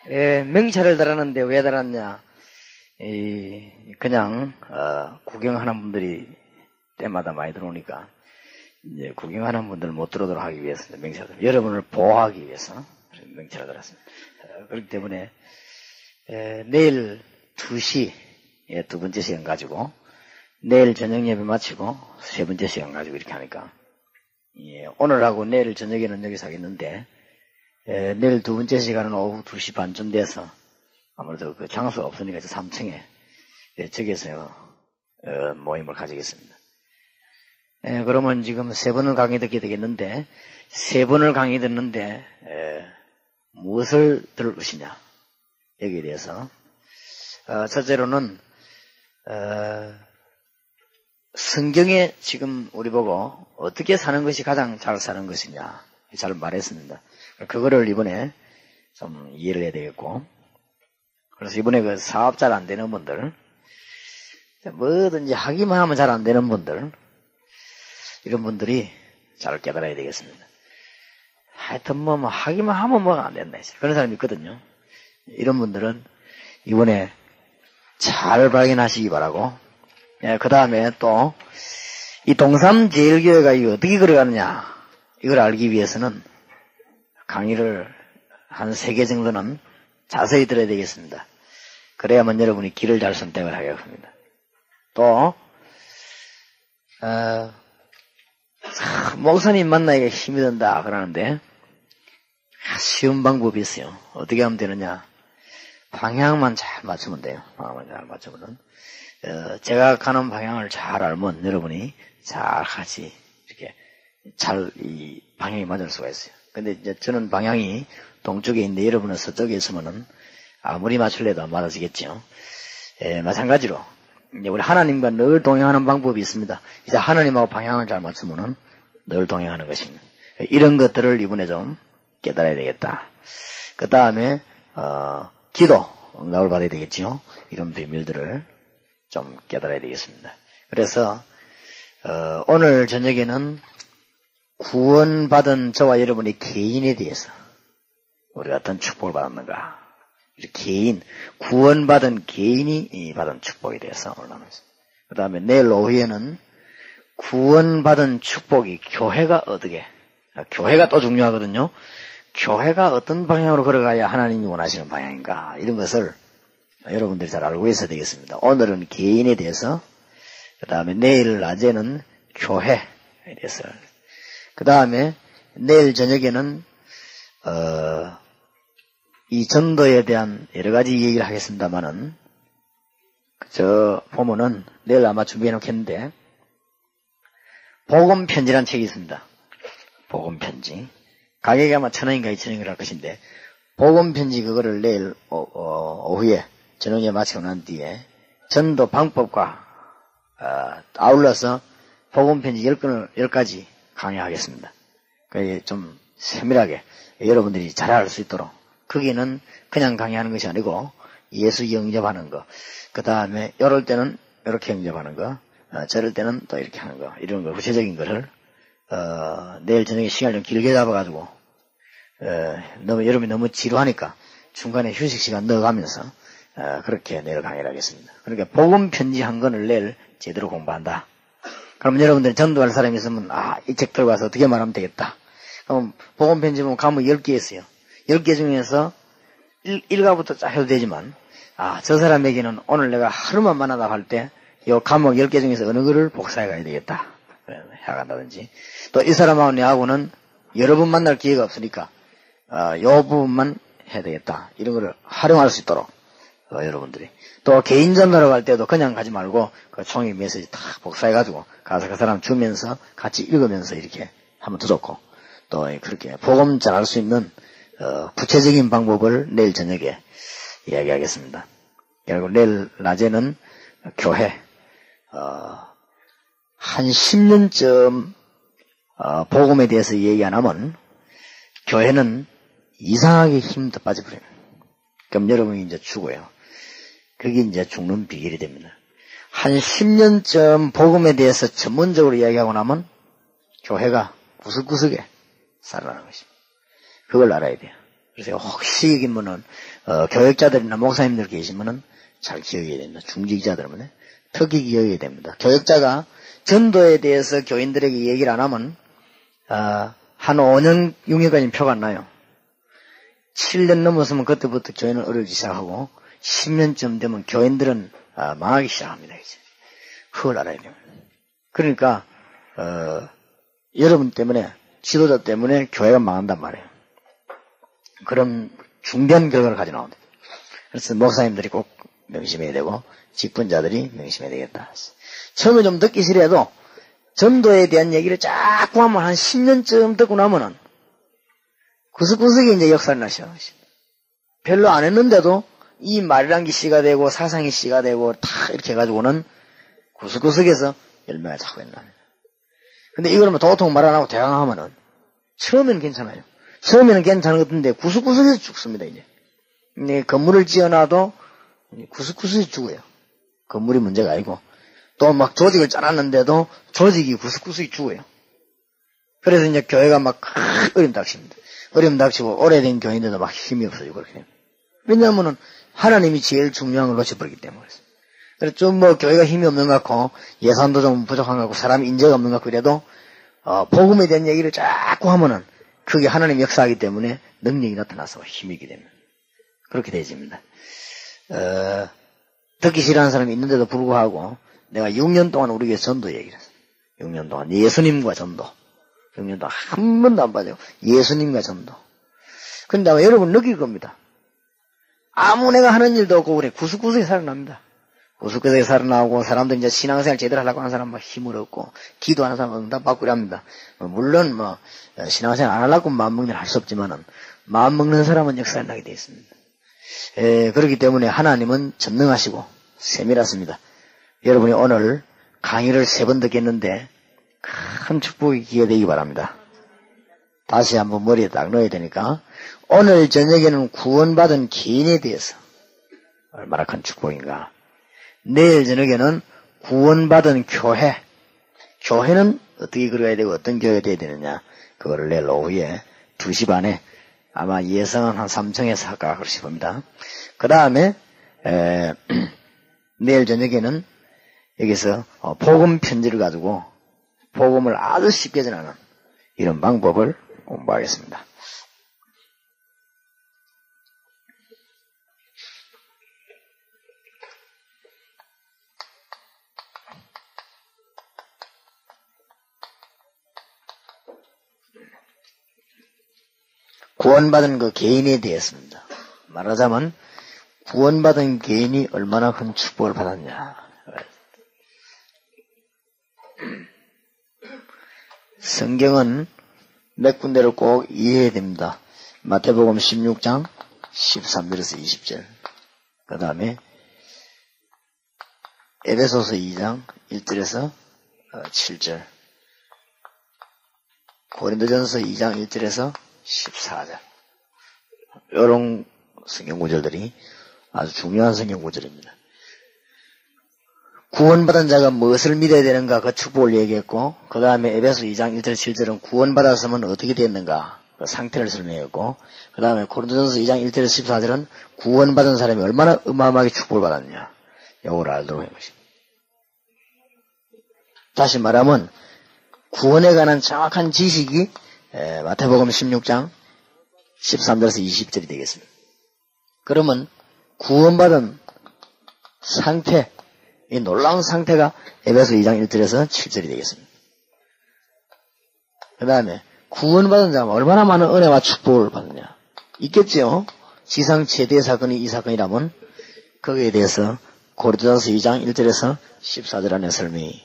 명찰을 달았는데 왜 달았냐? 그냥 구경하는 분들이 때마다 많이 들어오니까 이제 구경하는 분들을 못 들어오도록 하기 위해서 명찰을, 여러분을 보호하기 위해서 명찰을 달았습니다. 그렇기 때문에 내일 2시에 두 번째 시간 가지고, 내일 저녁 예배 마치고 세 번째 시간 가지고 이렇게 하니까, 오늘하고 내일 저녁에는 여기서 하겠는데, 내일 두 번째 시간은 오후 2시 반쯤 돼서, 아무래도 그 장소가 없으니까 3층에 저기서 모임을 가지겠습니다. 그러면 지금 3번을 강의 듣게 되겠는데, 3번을 강의 듣는데 무엇을 들을 것이냐, 여기에 대해서 첫째로는 성경에 지금 우리 보고 어떻게 사는 것이 가장 잘 사는 것이냐 잘 말했습니다. 그거를 이번에 좀 이해를 해야 되겠고, 그래서 이번에 그 사업 잘 안 되는 분들, 뭐든지 하기만 하면 잘 안 되는 분들, 이런 분들이 잘 깨달아야 되겠습니다. 하여튼 뭐 하기만 하면 뭐가 안 된다, 그런 사람이 있거든요. 이런 분들은 이번에 잘 발견하시기 바라고, 그 다음에 또 이 동삼제일교회가 어떻게 걸어가느냐, 이걸 알기 위해서는 강의를 한 3개 정도는 자세히 들어야 되겠습니다. 그래야만 여러분이 길을 잘 선택을 하겠습니다. 또 목사님 만나기가 힘이 든다 그러는데, 쉬운 방법이 있어요. 어떻게 하면 되느냐, 방향만 잘 맞추면 돼요. 방향만 잘 맞추면은 제가 가는 방향을 잘 알면 여러분이 잘 같이 이렇게 잘 이 방향이 맞을 수가 있어요. 근데 이제 저는 방향이 동쪽에 있는데 여러분은 서쪽에 있으면은 아무리 맞출래도 안 맞아지겠죠. 마찬가지로 이제 우리 하나님과 늘 동행하는 방법이 있습니다. 이제 하나님하고 방향을 잘 맞추면은 늘 동행하는 것입니다. 이런 것들을 이번에 좀 깨달아야 되겠다. 그 다음에 기도 응답을 받아야 되겠죠. 이런 비밀들을 좀 깨달아야 되겠습니다. 그래서 오늘 저녁에는 구원받은 저와 여러분의 개인에 대해서 우리가 어떤 축복을 받았는가, 개인, 구원받은 개인이 받은 축복에 대해서 올라가면서, 그 다음에 내일 오후에는 구원받은 축복이 교회가 어떻게, 교회가 또 중요하거든요. 교회가 어떤 방향으로 걸어가야 하나님이 원하시는 방향인가, 이런 것을 여러분들이 잘 알고 있어야 되겠습니다. 오늘은 개인에 대해서, 그 다음에 내일 낮에는 교회에 대해서, 그 다음에 내일 저녁에는 이 전도에 대한 여러 가지 얘기를 하겠습니다만은, 저 보면은 내일 아마 준비해 놓겠는데, 복음편지라는 책이 있습니다. 복음편지. 가격이 아마 1,000원인가 2,000원인가 할 것인데, 복음편지 그거를 내일 오후에 저녁에 마치고 난 뒤에 전도 방법과 아울러서 복음편지 10가지 강의하겠습니다. 그게 좀 세밀하게 여러분들이 잘 알 수 있도록, 거기는 그냥 강의하는 것이 아니고 예수 영접하는 거, 그 다음에 이럴 때는 이렇게 영접하는 거, 저럴 때는 또 이렇게 하는 거, 이런 거 구체적인 거를 내일 저녁에 시간을 좀 길게 잡아가지고 여러분이 너무 지루하니까 중간에 휴식 시간 넣어가면서 그렇게 내일 강의를 하겠습니다. 그러니까 복음 편지 한 권을 내일 제대로 공부한다. 그럼 여러분들 전도할 사람이 있으면 이 책 들고 와서 어떻게 말하면 되겠다. 그럼 복음 편지 보면 과목 10개 있어요. 10개 중에서 1과부터 쫙 해도 되지만, 저 사람에게는 오늘 내가 하루만 만나다 할 때 이 과목 10개 중에서 어느 거를 복사해 가야 되겠다. 해간다든지, 또 이 사람하고 내하고는 여러 번 만날 기회가 없으니까 요 부분만 해야 되겠다. 이런 거를 활용할 수 있도록 여러분들이, 또 개인 전도로 갈 때도 그냥 가지 말고 그 종이 메시지 탁 복사해가지고 가서 그 사람 주면서 같이 읽으면서 이렇게 하면 더 좋고, 또 그렇게 복음 전할 수 있는 구체적인 방법을 내일 저녁에 이야기하겠습니다. 그리고 내일 낮에는 교회 한 10년쯤 복음에 대해서 얘기 안 하면 교회는 이상하게 힘도 빠져버려요. 그럼 여러분이 이제 죽어요. 그게 이제 죽는 비결이 됩니다. 한 10년쯤 복음에 대해서 전문적으로 이야기하고 나면 교회가 구석구석에 살아나는 것입니다. 그걸 알아야 돼요. 그래서 혹시 여기면은, 교역자들이나 목사님들 계시면은 잘 기억해야 됩니다. 중직자들은. 특히 기억해야 됩니다. 교역자가 전도에 대해서 교인들에게 얘기를 안 하면, 한 5년, 6년까지는 표가 안 나요. 7년 넘었으면 그때부터 교인은 어려지기 시작하고, 10년쯤 되면 교인들은 망하기 시작합니다. 이제. 그걸 알아야 됩니다. 그러니까, 여러분 때문에, 지도자 때문에 교회가 망한단 말이에요. 그런 중대한 결과를 가져 나온다. 그래서 목사님들이 꼭 명심해야 되고, 직분자들이 명심해야 되겠다. 처음에 좀 듣기 싫어도, 전도에 대한 얘기를 자꾸 하면 한 10년쯤 듣고 나면은, 구석구석에 이제 역사를 나셔. 별로 안 했는데도, 이 말이란 게 씨가 되고, 사상이 씨가 되고, 다 이렇게 해가지고는, 구석구석에서 열매가 자꾸 있답니다. 근데 이걸 뭐 도통 말 안 하고 대강 하면은, 처음에는 괜찮아요. 처음에는 괜찮은 것 같은데, 구석구석에서 죽습니다, 이제. 근데 건물을 지어놔도, 구석구석에서 죽어요. 건물이 문제가 아니고, 또 막 조직을 짜놨는데도, 조직이 구석구석에 죽어요. 그래서 이제 교회가 막 어려움 닥칩니다. 어려움 닥치고, 오래된 교인들도 막 힘이 없어지고, 그렇게 됩니다. 왜냐하면은, 하나님이 제일 중요한 걸 놓쳐버리기 때문에. 그래서 좀 뭐 교회가 힘이 없는 것 같고, 예산도 좀 부족한 것 같고, 사람 인재가 없는 것 같고, 이래도, 복음에 대한 얘기를 자꾸 하면은, 그게 하나님 역사하기 때문에 능력이 나타나서 힘이 있게 됩니다. 그렇게 되어집니다. 듣기 싫어하는 사람이 있는데도 불구하고, 내가 6년 동안 우리 교회 전도 얘기를 했어요. 6년 동안. 예수님과 전도. 6년 동안 한 번도 안 빠져요. 예수님과 전도. 그런데 아마 여러분 느낄 겁니다. 아무 내가 하는 일도 없고, 그래. 구석구석에 살아납니다. 구석구석에 살아나고, 사람들 이제 신앙생활 제대로 하려고 하는 사람 막 힘을 얻고, 기도하는 사람 응답받고 이랍니다. 물론 뭐, 신앙생활 안 하려고 마음먹는 할 수 없지만은, 마음먹는 사람은 역사를 나게 되어 있습니다. 그렇기 때문에 하나님은 전능하시고, 세밀하십니다. 여러분이 오늘 강의를 3번 듣겠는데, 큰 축복이 기회 되기 바랍니다. 다시 한번 머리에 딱 넣어야 되니까, 오늘 저녁에는 구원받은 개인에 대해서, 얼마나 큰 축복인가. 내일 저녁에는 구원받은 교회, 교회는 어떻게 그려야 되고 어떤 교회가 돼야 되느냐, 그거를 내일 오후에 2시 반에 아마 예상은 한 3층에서 할까 그러시 봅니다. 그 다음에 내일 저녁에는 여기서 복음 편지를 가지고 복음을 아주 쉽게 전하는 이런 방법을 공부하겠습니다. 구원받은 그 개인에 대해서입니다. 말하자면 구원받은 개인이 얼마나 큰 축복을 받았냐. 성경은 몇 군데를 꼭 이해해야 됩니다. 마태복음 16장 13절에서 20절, 그 다음에 에베소서 2장 1절에서 7절, 고린도전서 2장 1절에서 14절. 이런 성경 구절들이 아주 중요한 성경 구절입니다. 구원받은 자가 무엇을 믿어야 되는가 그 축복을 얘기했고, 그 다음에 에베소 2장 1절 7절은 구원받았으면 어떻게 됐는가 그 상태를 설명했고, 그 다음에 고린도전서 2장 1절 14절은 구원받은 사람이 얼마나 어마어마하게 축복을 받았냐, 이걸 알도록 한 것입니다. 다시 말하면 구원에 관한 정확한 지식이 마태복음 16장 13절에서 20절이 되겠습니다. 그러면 구원받은 상태, 이 놀라운 상태가 에베소 2장 1절에서 7절이 되겠습니다. 그 다음에 구원받은 자가 얼마나 많은 은혜와 축복을 받느냐. 있겠죠. 지상 최대 사건이 이 사건이라면 거기에 대해서 고린도전서 2장 1절에서 14절 안에 설명이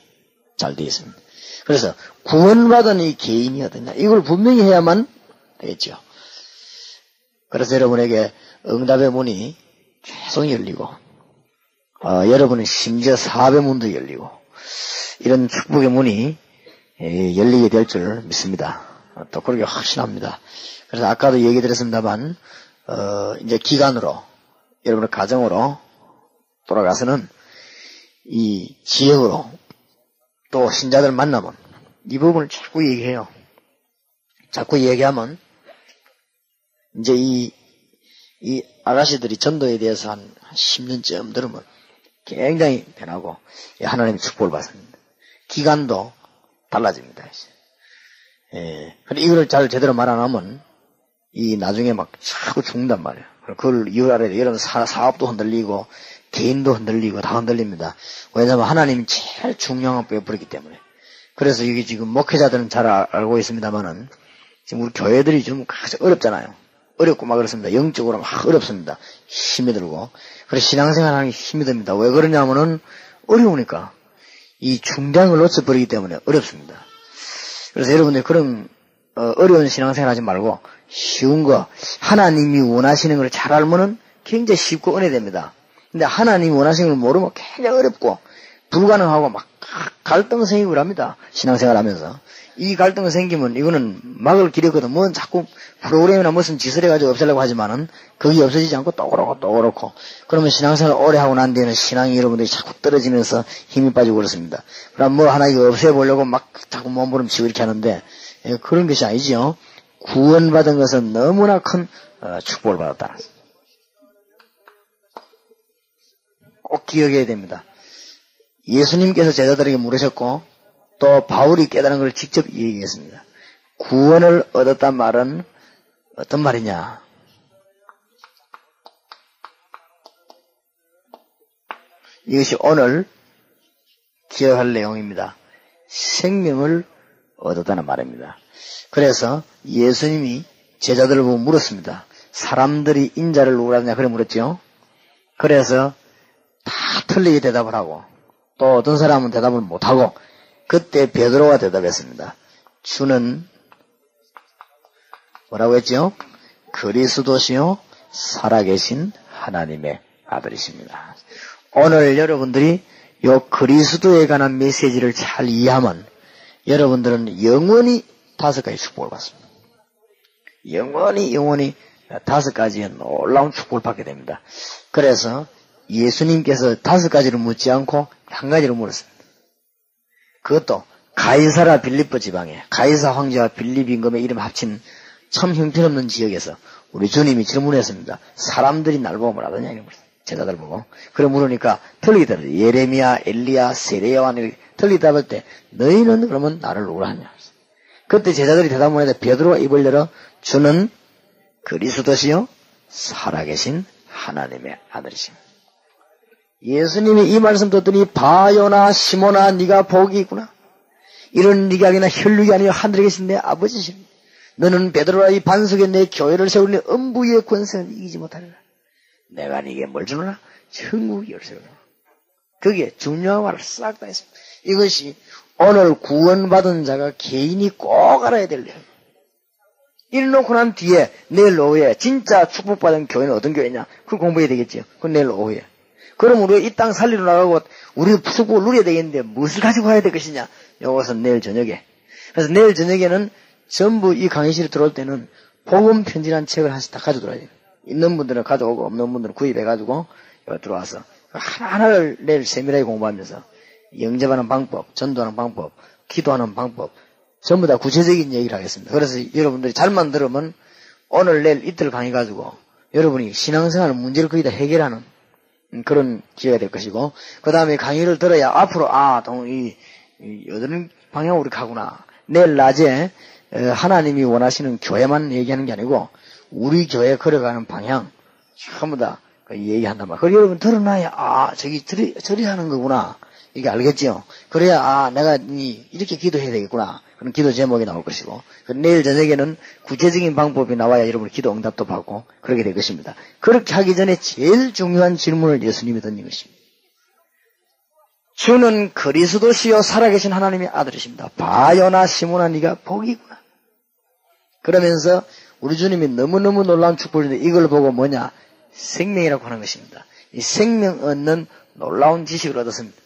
잘 되어 있습니다. 그래서 구원받은 이 개인이 어떠냐, 이걸 분명히 해야만 되겠죠. 그래서 여러분에게 응답의 문이 계속 열리고, 여러분은 심지어 사업의 문도 열리고, 이런 축복의 문이 열리게 될 줄 믿습니다. 또 그렇게 확신합니다. 그래서 아까도 얘기 드렸습니다만, 이제 기간으로, 여러분의 가정으로 돌아가서는 이 지역으로 또 신자들 만나면 이 부분을 자꾸 얘기해요. 자꾸 얘기하면 이제 이 이 아가씨들이 전도에 대해서 한 10년쯤 들으면 굉장히 변하고 하나님의 축복을 받습니다. 기간도 달라집니다. 예. 근데 이걸 잘 제대로 말 안 하면 이 나중에 막 자꾸 죽는단 말이에요. 그걸 이유 알아야 돼요. 여러분 사업도 흔들리고 개인도 흔들리고 다 흔들립니다. 왜냐하면 하나님이 제일 중요한 걸 빼버리기 때문에. 그래서 이게 지금 목회자들은 잘 알고 있습니다만은 지금 우리 교회들이 좀 어렵잖아요. 어렵고 막 그렇습니다. 영적으로 막 어렵습니다. 힘이 들고. 그래서 신앙생활 하는 게 힘이 듭니다. 왜 그러냐면은 어려우니까. 이 중량을 놓쳐버리기 때문에 어렵습니다. 그래서 여러분들 그런 어려운 신앙생활 하지 말고 쉬운 거, 하나님이 원하시는 걸 잘 알면은 굉장히 쉽고 은혜됩니다. 근데 하나님이 원하시는 걸 모르면 굉장히 어렵고 불가능하고 막 갈등 생기고 합니다. 신앙생활 하면서. 이 갈등이 생기면 이거는 막을 길이 없거든. 뭔 자꾸 프로그램이나 무슨 짓을 해가지고 없애려고 하지만은 그게 없어지지 않고 또 그렇고 또 그렇고. 그러면 신앙생활 오래 하고 난 뒤에는 신앙이 여러분들이 자꾸 떨어지면서 힘이 빠지고 그렇습니다. 그럼 뭐 하나 이거 없애보려고 막 자꾸 몸부림치고 이렇게 하는데 그런 것이 아니지요. 구원받은 것은 너무나 큰 축복을 받았다. 꼭 기억해야 됩니다. 예수님께서 제자들에게 물으셨고 또 바울이 깨달은 걸 직접 얘기했습니다. 구원을 얻었단 말은 어떤 말이냐? 이것이 오늘 기억할 내용입니다. 생명을 얻었다는 말입니다. 그래서 예수님이 제자들을 보고 물었습니다. 사람들이 인자를 누구라 하느냐 그래 물었죠. 그래서 다 틀리게 대답을 하고 또 어떤 사람은 대답을 못하고 그때 베드로가 대답했습니다. 주는 뭐라고 했죠? 그리스도시요 살아계신 하나님의 아들이십니다. 오늘 여러분들이 요 그리스도에 관한 메시지를 잘 이해하면 여러분들은 영원히 5가지 축복을 받습니다. 영원히 5가지의 놀라운 축복을 받게 됩니다. 그래서 예수님께서 5가지를 묻지 않고 1가지를 물었습니다. 그것도 가이사라 빌립보 지방에 가이사 황제와 빌립 임금의 이름 합친 참 형편없는 지역에서 우리 주님이 질문했습니다. 사람들이 날 보고 뭐라더냐 이런 거예요. 제자들 보고. 그래 물으니까 틀리게 답했어요. 예레미야, 엘리야, 세례요한 이렇게 틀리게 답할 때 너희는 그러면 나를 누구라 하냐. 그때 제자들이 대답을 했는데 베드로가 입을 열어 주는 그리스도시요 살아계신 하나님의 아들이십니다. 예수님이 이 말씀 듣더니 바요나 시몬아 네가 복이 있구나. 이런 네가 아니라 혈육이 아니라 하늘에 계신 내 아버지십니다. 너는 베드로라 이 반석에 내 교회를 세우니 음부의 권세는 이기지 못하리라. 내가 네게 뭘 주노라? 천국 열쇠를 주노라. 그게 중요한 말을 싹 다 했습니다. 이것이 오늘 구원받은 자가 개인이 꼭 알아야 될 내용. 이래 놓고 난 뒤에 내일 오후에 진짜 축복받은 교회는 어떤 교회냐? 그걸 공부해야 되겠지요. 그건 내일 오후에. 그럼 우리가 이 땅 살리러 나가고 우리 축복을 누려야 되겠는데 무엇을 가지고 가야 될 것이냐? 이것은 내일 저녁에. 그래서 내일 저녁에는 전부 이 강의실에 들어올 때는 복음 편지라는 책을 하나씩 다 가지고 들어와야 돼요. 있는 분들은 가져오고 없는 분들은 구입해가지고 여기 들어와서 하나하나를 내일 세밀하게 공부하면서 영접하는 방법, 전도하는 방법, 기도하는 방법 전부 다 구체적인 얘기를 하겠습니다. 그래서 여러분들이 잘만 들으면 오늘 내일 이틀 강의 가지고 여러분이 신앙생활 문제를 거의 다 해결하는 그런 기회가 될 것이고 그 다음에 강의를 들어야 앞으로 이런 방향으로 우리 가구나. 내일 낮에 하나님이 원하시는 교회만 얘기하는 게 아니고 우리 교회 걸어가는 방향 전부 다 얘기한단 말이에요. 그리고 여러분 들어놔야 저리 하는 거구나. 이게 알겠지요? 그래야 내가 이렇게 기도해야 되겠구나. 그런 기도 제목이 나올 것이고 내일 저녁에는 구체적인 방법이 나와야 여러분 기도 응답도 받고 그렇게 될 것입니다. 그렇게 하기 전에 제일 중요한 질문을 예수님이 던진 것입니다. 주는 그리스도시요 살아계신 하나님의 아들이십니다. 바요나 시몬아 네가 복이 있구나. 그러면서 우리 주님이 너무너무 놀라운 축복을 주는데 이걸 보고 뭐냐? 생명이라고 하는 것입니다. 이 생명 얻는 놀라운 지식을 얻었습니다.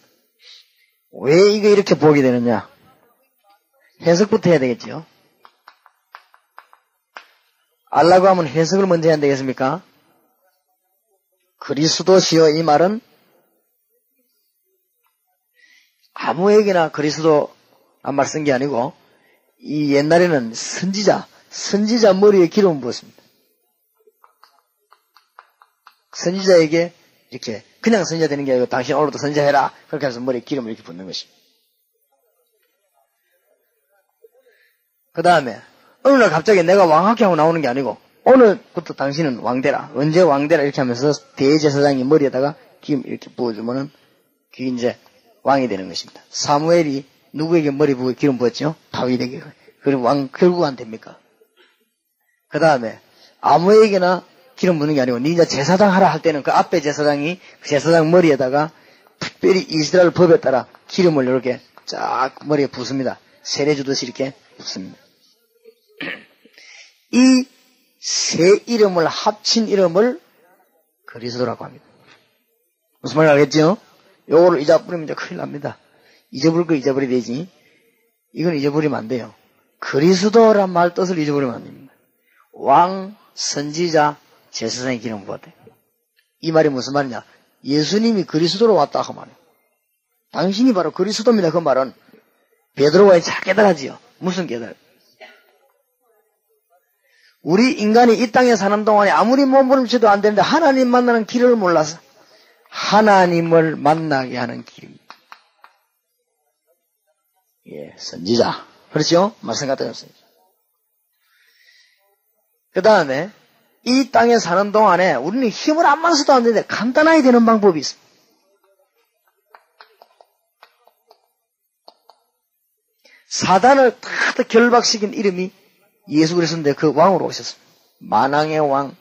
왜 이게 이렇게 복이 되느냐? 해석부터 해야 되겠죠. 알라고 하면 해석을 먼저 해야 되겠습니까? 그리스도시요 이 말은 아무에게나 그리스도 한 말 쓴 게 아니고 이 옛날에는 선지자 머리에 기름 부었습니다. 선지자에게 이렇게 그냥 선지자 되는 게 아니고 당신 오늘도 선지자해라. 그렇게 해서 머리에 기름을 이렇게 붓는 것입니다. 그 다음에 어느 날 갑자기 내가 왕학교하고 나오는 게 아니고 오늘부터 당신은 왕되라. 언제 왕되라 이렇게 하면서 대제사장이 머리에다가 기름 이렇게 부어주면은 그게 이제 왕이 되는 것입니다. 사무엘이 누구에게 머리 부어 기름 부었죠? 다윗에게. 그럼 왕 결국 안 됩니까? 그 다음에 아무에게나 기름 부는 게 아니고 니 이제 제사장 하라 할 때는 그 앞에 제사장이 그 제사장 머리에다가 특별히 이스라엘 법에 따라 기름을 이렇게 쫙 머리에 붓습니다. 세례 주듯이 이렇게 붓습니다. 이 세 이름을 합친 이름을 그리스도라고 합니다. 무슨 말인지 알겠죠? 요거를 잊어버리면 이제 큰일 납니다. 잊어버릴 거 잊어버려야 되지. 이건 잊어버리면 안 돼요. 그리스도란 말 뜻을 잊어버리면 안 됩니다. 왕, 선지자, 제사장의 기름 부었대. 이 말이 무슨 말이냐? 예수님이 그리스도로 왔다 그 말이에요. 당신이 바로 그리스도입니다. 그 말은 베드로가 잘 깨달아지요. 무슨 깨달아요? 우리 인간이 이 땅에 사는 동안에 아무리 몸부림쳐도 안 되는데 하나님 만나는 길을 몰라서 하나님을 만나게 하는 길입니다. 예, 선지자. 그렇죠? 말씀 갖다 줬습니다. 그 다음에 이 땅에 사는 동안에 우리는 힘을 안 많이 써도 안 되는데 간단하게 되는 방법이 있습니다. 사단을 다 결박시킨 이름이 예수 그리스도인데 그 왕으로 오셨습니다. 만왕의 왕,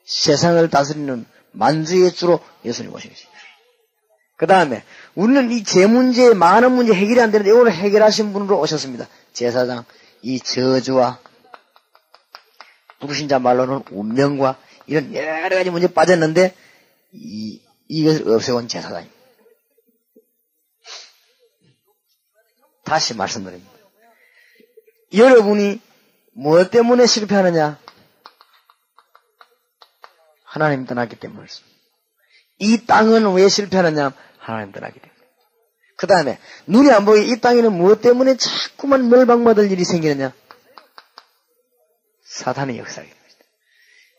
세상을 다스리는 만주의 주로 예수님 오신 것입니다. 그 다음에 우리는 이 제 문제, 많은 문제 해결이 안 되는데 이걸 해결하신 분으로 오셨습니다. 제사장, 이 저주와 부르신 자 말로는 운명과 이런 여러 가지 문제에 빠졌는데 이것을 없애온 제사장입니다. 다시 말씀드립니다. 여러분이 무엇 때문에 실패하느냐? 하나님 떠났기 때문에. 이 땅은 왜 실패하느냐? 하나님 떠났기 때문에. 그 다음에 눈이 안 보이게 이 땅에는 무엇 때문에 자꾸만 멸망받을 일이 생기느냐? 사탄의 역사이기 때문에.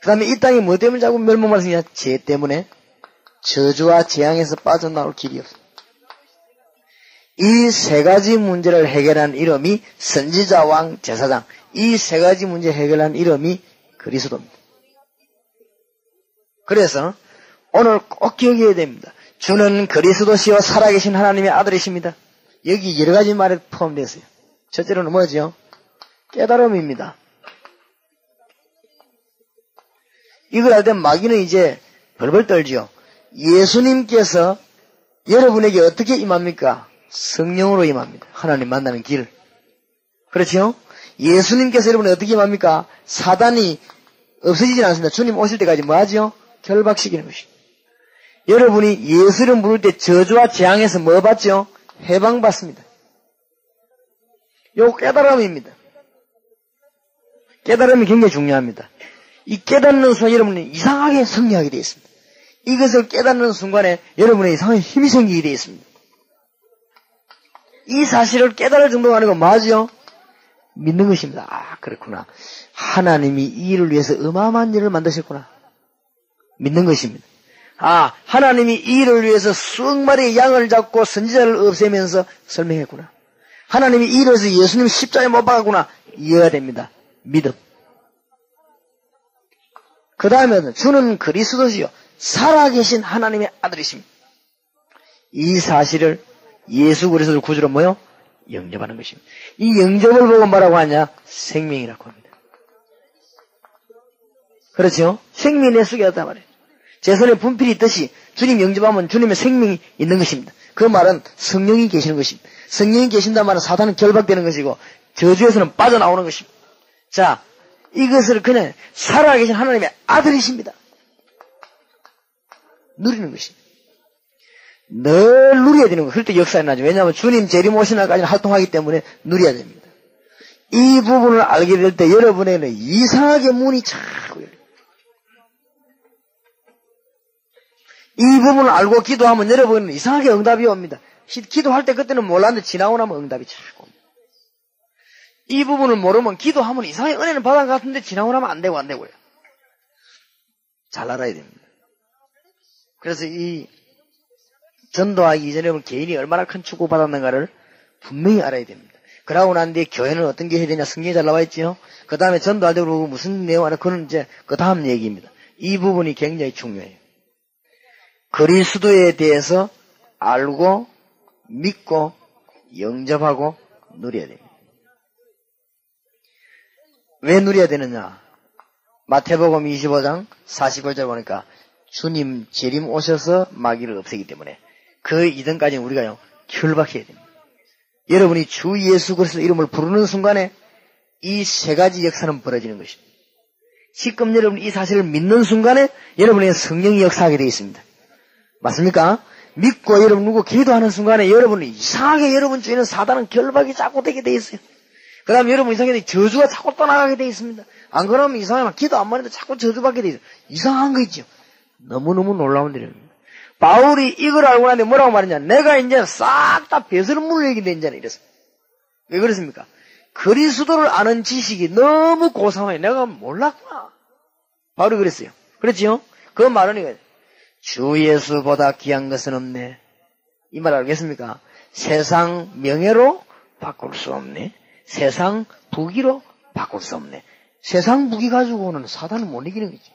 그 다음에 이 땅이 무엇 때문에 자꾸 멸망받을 수 있느냐? 죄 때문에 저주와 재앙에서 빠져나올 길이 없습니다. 이 세 가지 문제를 해결한 이름이 선지자, 왕, 제사장. 이 세 가지 문제 해결한 이름이 그리스도입니다. 그래서 오늘 꼭 기억해야 됩니다. 주는 그리스도시요 살아계신 하나님의 아들이십니다. 여기 여러 가지 말에 포함되어 있어요. 첫째로는 뭐죠? 깨달음입니다. 이걸 할 때 마귀는 이제 벌벌 떨죠. 예수님께서 여러분에게 어떻게 임합니까? 성령으로 임합니다. 하나님 만나는 길. 그렇죠? 예수님께서 여러분에 어떻게 임합니까? 사단이 없어지진 않습니다. 주님 오실 때까지 뭐 하죠? 결박시키는 것입니다. 여러분이 예수를 부를 때 저주와 재앙에서 뭐 받죠? 해방받습니다. 요 깨달음입니다. 깨달음이 굉장히 중요합니다. 이 깨닫는 순간 여러분이 이상하게 승리하게 되어 있습니다. 이것을 깨닫는 순간에 여러분의 이상한 힘이 생기게 되어 있습니다. 이 사실을 깨달을 정도가 아니고 뭐하죠? 믿는 것입니다. 아, 그렇구나. 하나님이 이 일을 위해서 어마어마한 일을 만드셨구나. 믿는 것입니다. 아, 하나님이 이 일을 위해서 수억 마리의 양을 잡고 선지자를 없애면서 설명했구나. 하나님이 이 일을 위해서 예수님 십자가에 못 박았구나. 이해가 됩니다. 믿음. 그 다음에는 주는 그리스도시요 살아계신 하나님의 아들이십니다. 이 사실을 예수 그리스도를 구주로 뭐요? 영접하는 것입니다. 이 영접을 보고 뭐라고 하냐? 생명이라고 합니다. 그렇죠? 생명이 내 속에 있단 말이에요. 제 손에 분필이 있듯이 주님 영접하면 주님의 생명이 있는 것입니다. 그 말은 성령이 계시는 것입니다. 성령이 계신다는 말은 사탄은 결박되는 것이고 저주에서는 빠져나오는 것입니다. 자, 이것을 그냥 살아계신 하나님의 아들이십니다. 누리는 것입니다. 늘 누려야 되는 거예요. 그럴 때 역사에 나죠. 왜냐하면 주님 재림 오신 날까지 활동하기 때문에 누려야 됩니다. 이 부분을 알게 될 때 여러분에게는 이상하게 문이 자꾸 열려요. 이 부분을 알고 기도하면 여러분은 이상하게 응답이 옵니다. 기도할 때 그때는 몰랐는데 지나고 나면 응답이 자꾸 옵니다. 이 부분을 모르면 기도하면 이상하게 은혜는 받은 것 같은데 지나고 나면 안 되고요. 잘 알아야 됩니다. 그래서 이 전도하기 이전에 여러분 개인이 얼마나 큰 축복받았는가를 분명히 알아야 됩니다. 그러고 난 뒤에 교회는 어떤 게 해야 되냐 성경에 잘 나와 있지요. 그 다음에 전도할 때 그러고 무슨 내용 하나 그건 이제 그 다음 얘기입니다. 이 부분이 굉장히 중요해요. 그리스도에 대해서 알고 믿고 영접하고 누려야 됩니다. 왜 누려야 되느냐? 마태복음 25장 48절 보니까 주님 재림 오셔서 마귀를 없애기 때문에 그 이전까지는 우리가요 결박해야 됩니다. 여러분이 주 예수 그리스도 이름을 부르는 순간에 이 세 가지 역사는 벌어지는 것입니다. 지금 여러분 이 사실을 믿는 순간에 여러분의 성령이 역사하게 되어 있습니다. 맞습니까? 믿고 여러분 누구 기도하는 순간에 여러분은 이상하게 여러분 주위에는 사단은 결박이 자꾸 되게 되어 있어요. 그 다음에 여러분 이상하게 저주가 자꾸 떠나가게 되어 있습니다. 안 그러면 이상하게 기도 안 해도 자꾸 저주받게 되어 있어요. 이상한 거 있죠. 너무너무 놀라운 일입니다. 바울이 이걸 알고 나는데 뭐라고 말했냐? 내가 이제 싹 다 배설을 물려야겠네 이제는 이랬어. 왜 그렇습니까? 그리스도를 아는 지식이 너무 고상해. 내가 몰랐구나. 바울이 그랬어요. 그렇지요? 그 말은 이거예요. 주 예수보다 귀한 것은 없네. 이 말 알겠습니까? 세상 명예로 바꿀 수 없네. 세상 부귀로 바꿀 수 없네. 세상 부귀 가지고는 사단은 못 이기는 거지.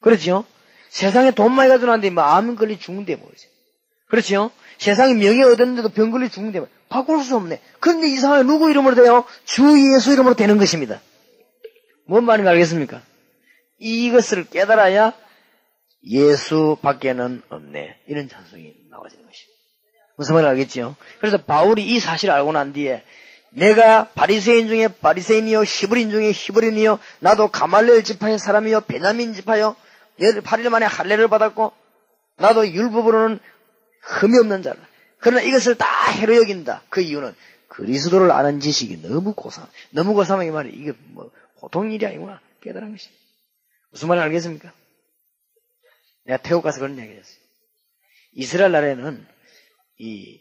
그렇지요? 세상에 돈 많이 가지고 나는데 뭐 암 걸리 죽는데 뭐지. 그렇지요? 세상에 명예 얻었는데도 병 걸리 죽는데 뭐. 바꿀 수 없네. 그런데 이상하게 누구 이름으로 돼요? 주 예수 이름으로 되는 것입니다. 뭔 말인지 알겠습니까? 이것을 깨달아야 예수 밖에는 없네. 이런 찬송이 나와지는 것입니다. 무슨 말인지 알겠지요? 그래서 바울이 이 사실을 알고 난 뒤에 내가 바리새인 중에 바리새인이요 히브리인 중에 히브리인이요 나도 가말레엘 지파의 사람이요 베냐민 지파요 8일 만에 할례를 받았고 나도 율법으로는 흠이 없는 자라. 그러나 이것을 다 해로 여긴다. 그 이유는 그리스도를 아는 지식이 너무 고상. 너무 고상하게 말이 이게 뭐 보통 일이 아니구나. 깨달은 것이. 무슨 말인지 알겠습니까? 내가 태국 가서 그런 이야기 했어요. 이스라엘 나라에는 이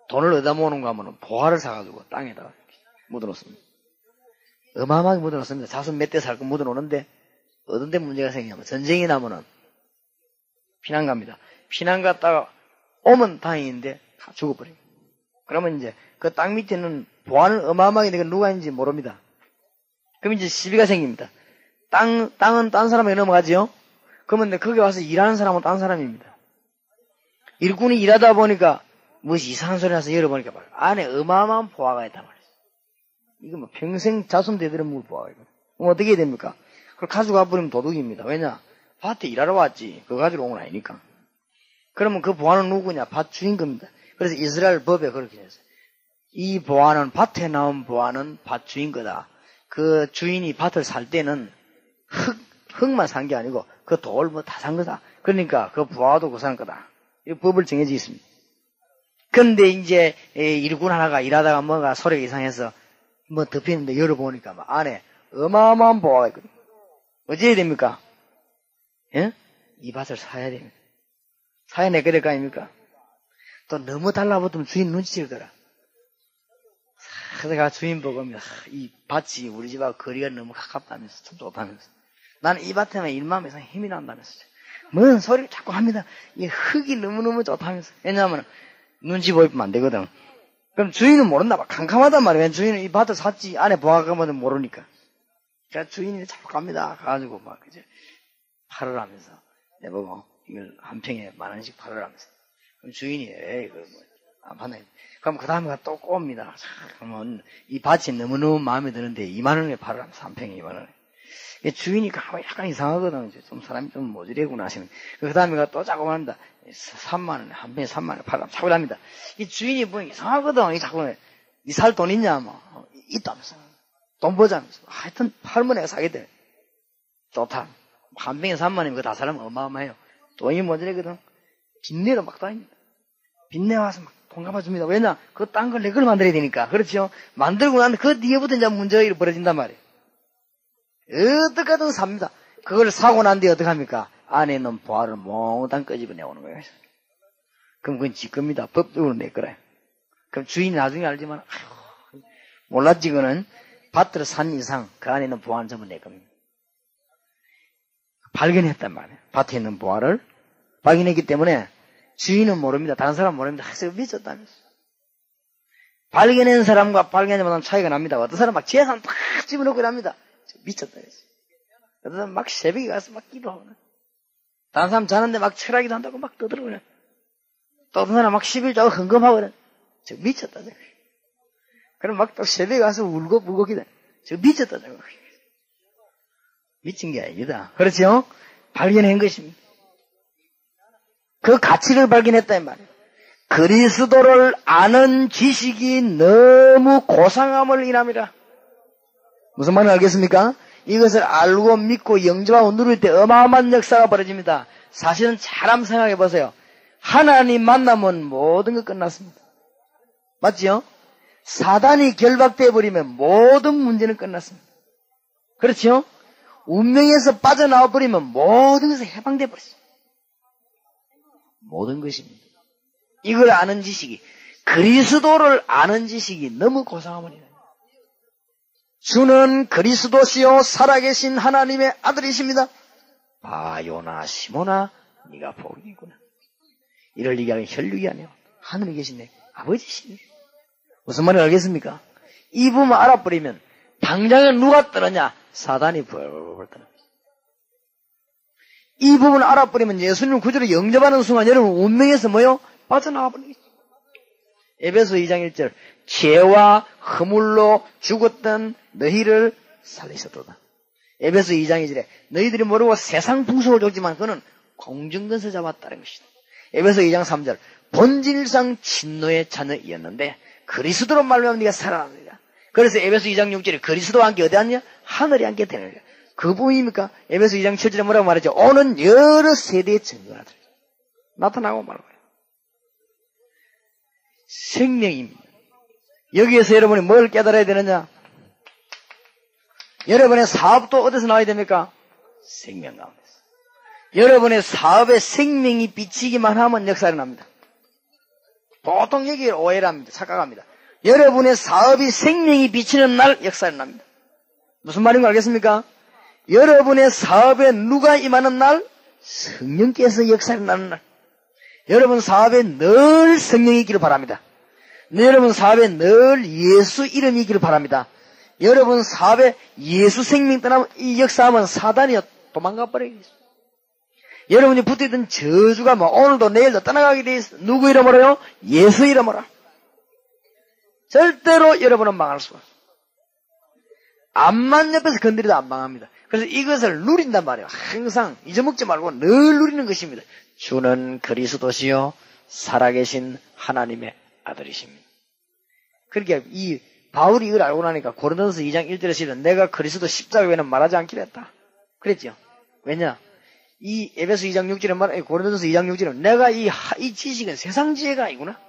돈을 얻어 모으는 거 하면은 보화를 사가지고 땅에다가 묻어놓습니다. 어마어마하게 묻어놓습니다. 자손 몇 대 살고 묻어놓는데 어떤 데 문제가 생기냐면 전쟁이 나면은 피난 갑니다. 피난 갔다가 오면 다행인데 다 죽어버려요. 그러면 이제 그 땅 밑에는 보안을 어마어마하게 내가 누가 있는지 모릅니다. 그럼 이제 시비가 생깁니다. 땅은 딴 사람에게 넘어가지요? 그러면 거기 와서 일하는 사람은 딴 사람입니다. 일꾼이 일하다 보니까 무엇이 이상한 소리 나서 열어보니까 안에 어마어마한 보화가 있단 말이에요. 이거 뭐 평생 자손 대대로 묵을 보화가 있고. 그럼 어떻게 해야 됩니까? 그걸 가지고 와버리면 도둑입니다. 왜냐? 밭에 일하러 왔지. 그거 가지고 온 건 아니니까. 그러면 그 보화는 누구냐? 밭 주인 겁니다. 그래서 이스라엘 법에 그렇게 했어요. 이 보화는 밭에 나온 보화는 밭 주인 거다. 그 주인이 밭을 살 때는 흙만 산 게 아니고 그 돌 뭐 다 산 거다. 그러니까 그 보화도 그 산 거다. 이 법을 정해져 있습니다. 그런데 이제 일꾼 하나가 일하다가 뭐가 소리가 이상해서 뭐 덮였는데 열어보니까 막 안에 어마어마한 보화가 있거든요. 어찌 해야 됩니까? 예? 이 밭을 사야 됩니다. 사야 내게 될 거 아닙니까? 또 너무 달라붙으면 주인 눈치챌 거라. 그래서 주인 보고 이 밭이 우리 집하고 거리가 너무 가깝다면서 참 좋다면서 나는 이 밭에만 일만 해서 힘이 난다면서 뭔 소리를 자꾸 합니다. 이 흙이 너무너무 좋다면서. 왜냐하면 눈치 보이면 안 되거든. 그럼 주인은 모른다. 캄캄하단 말이에요. 주인은 이 밭을 샀지 안에 보아가면 모르니까. 그러니까 주인이 자꾸 갑니다. 가가지고 막 이제 팔으라면서 내보고 이걸 한 평에 10,000원씩 팔으라면서. 그럼 주인이 에이 그거 뭐 안 파네. 그럼 그 다음에 또 꼽니다. 그러면 이 밭이 너무너무 마음에 드는데 20,000원에 팔으라면서 한 평에 20,000원에. 주인이 약간 이상하거든. 좀 사람이 좀 모질해구나 하시면. 그 다음에 또 자꾸 합니다. 30,000원에, 한 평에 30,000원에 팔으라면 자꾸 합니다. 이 주인이 보니 이상하거든. 이 자꾸, 니 살 돈 있냐, 뭐. 있다면서. 돈 버자면서. 하여튼 팔면 내가 사게 돼. 좋다. 한 평에 30,000원이면 그거 다 사려면 어마어마해요. 돈이 모질해거든. 빚내러 막 다닙니다. 빚내와서 막 돈 갚아줍니다. 왜냐? 그 딴 걸 내 걸 만들어야 되니까. 그렇죠? 만들고 나면 그 뒤에부터 이제 문제가 벌어진단 말이에요. 어떻게든 삽니다. 그걸 사고 난 뒤에 어떡합니까? 안에 있는 보화를 몽땅 끄집어내오는 거예요. 그럼 그건 지 겁니다. 법적으로 내 거래. 그럼 주인이 나중에 알지만, 몰랐지, 그거는 밭을 산 이상 그 안에 있는 보화는 전부 내 겁니다. 발견했단 말이에요. 밭에 있는 보화를 발견했기 때문에 주인은 모릅니다. 다른 사람은 모릅니다. 제가 미쳤다면서. 발견한 사람과 발견하지 못한 차이가 납니다. 어떤 사람은 막 재산 다 집어넣고 이랍니다. 미쳤다면서. 어떤 사람은 막 새벽에 가서 막 기도하고. 다른 사람 자는데 막 철학기도 한다고 막 떠들고. 또 어떤 사람 막 11조하고 헌금하고 그래. 저 미쳤다. 그럼 막 또 새벽에 가서 울고 기다. 저 미쳤다. 미친 게 아닙니다. 그렇죠? 발견한 것입니다. 그 가치를 발견했다 이 말이에요. 그리스도를 아는 지식이 너무 고상함을 인함이라. 무슨 말인지 알겠습니까? 이것을 알고 믿고 영접하고 누릴 때 어마어마한 역사가 벌어집니다. 사실은 잘 한번 생각해 보세요. 하나님 만나면 모든 것 끝났습니다. 맞지요? 사단이 결박되어 버리면 모든 문제는 끝났습니다. 그렇죠? 운명에서 빠져나와 버리면 모든 것이 해방되어 버렸습니다. 모든 것입니다. 이걸 아는 지식이, 그리스도를 아는 지식이 너무 고상하니라. 주는 그리스도시요 살아계신 하나님의 아들이십니다. 바요나 시모나 네가 복이구나. 이럴 얘기하면 혈육이 아니에요. 하늘에 계신 내 아버지시네. 무슨 말인지 알겠습니까? 이 부분 알아버리면 당장에 누가 떠느냐? 사단이 벌벌 떠납니다. 이 부분을 알아버리면 예수님을 구주로 영접하는 순간 여러분 운명에서 뭐요? 빠져나와 버리겠죠. 에베소 2장 1절 죄와 허물로 죽었던 너희를 살리셨도다. 에베소 2장 2절에 너희들이 모르고 세상 풍속을 줬지만 그는 공중근세 잡았다는 것이다. 에베소 2장 3절 본질상 진노의 자녀이었는데 그리스도로 말미암아 네가 살아납니다. 그래서 에베소 2장 6절에 그리스도와 함께 어디 앉냐? 하늘에 앉게 되는 거야. 그 부분입니까? 에베소 2장 7절에 뭐라고 말했죠? 오는 여러 세대의 증거가 나타나고 말고요. 생명입니다. 여기에서 여러분이 뭘 깨달아야 되느냐? 여러분의 사업도 어디서 나와야 됩니까? 생명 가운데서. 여러분의 사업에 생명이 비치기만 하면 역사가 납니다. 보통 여기에 오해를 합니다. 착각합니다. 여러분의 사업이 생명이 비치는 날 역사가 납니다. 무슨 말인지 알겠습니까? 여러분의 사업에 누가 임하는 날? 성령께서 역사를 나는 날. 여러분 사업에 늘 성령이 있기를 바랍니다. 여러분 사업에 늘 예수 이름이 있기를 바랍니다. 여러분 사업에 예수 생명 떠나면 이 역사하면 사단이 도망가 버리겠습니다. 여러분이 붙어있던 저주가 뭐 오늘도 내일도 떠나가게 돼 있어. 누구 이름으로요? 예수 이름으로. 절대로 여러분은 망할 수가 없어요. 암만 옆에서 건드려도 안 망합니다. 그래서 이것을 누린단 말이에요. 항상 잊어먹지 말고 늘 누리는 것입니다. 주는 그리스도시요 살아계신 하나님의 아들이십니다. 그러니까 이 바울이 이걸 알고 나니까 고린도서 2장 1절에서는 내가 그리스도 십자가 외에는 말하지 않기로 했다. 그랬죠. 왜냐? 이 에베소 2장 6절에 고린도서 2장 6절에 내가 이 지식은 세상 지혜가 아니구나.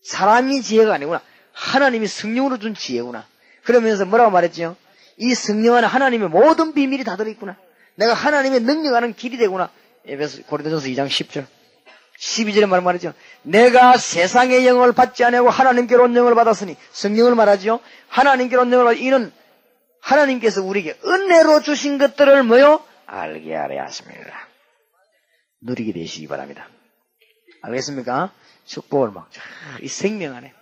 사람이 지혜가 아니구나. 하나님이 성령으로 준 지혜구나. 그러면서 뭐라고 말했죠? 이 성령 안에 하나님의 모든 비밀이 다 들어있구나. 내가 하나님의 능력하는 길이 되구나. 에베소 고린도전서 2장 10절 12절에 말했죠. 내가 세상의 영을 받지 아니하고 하나님께로 온 영을 받았으니 성령을 말하죠. 하나님께로 온 영을 받았으니 이는 하나님께서 우리에게 은혜로 주신 것들을 뭐요? 알게 하려 하십니다. 누리게 되시기 바랍니다. 알겠습니까? 축복을 막 이 생명 안에.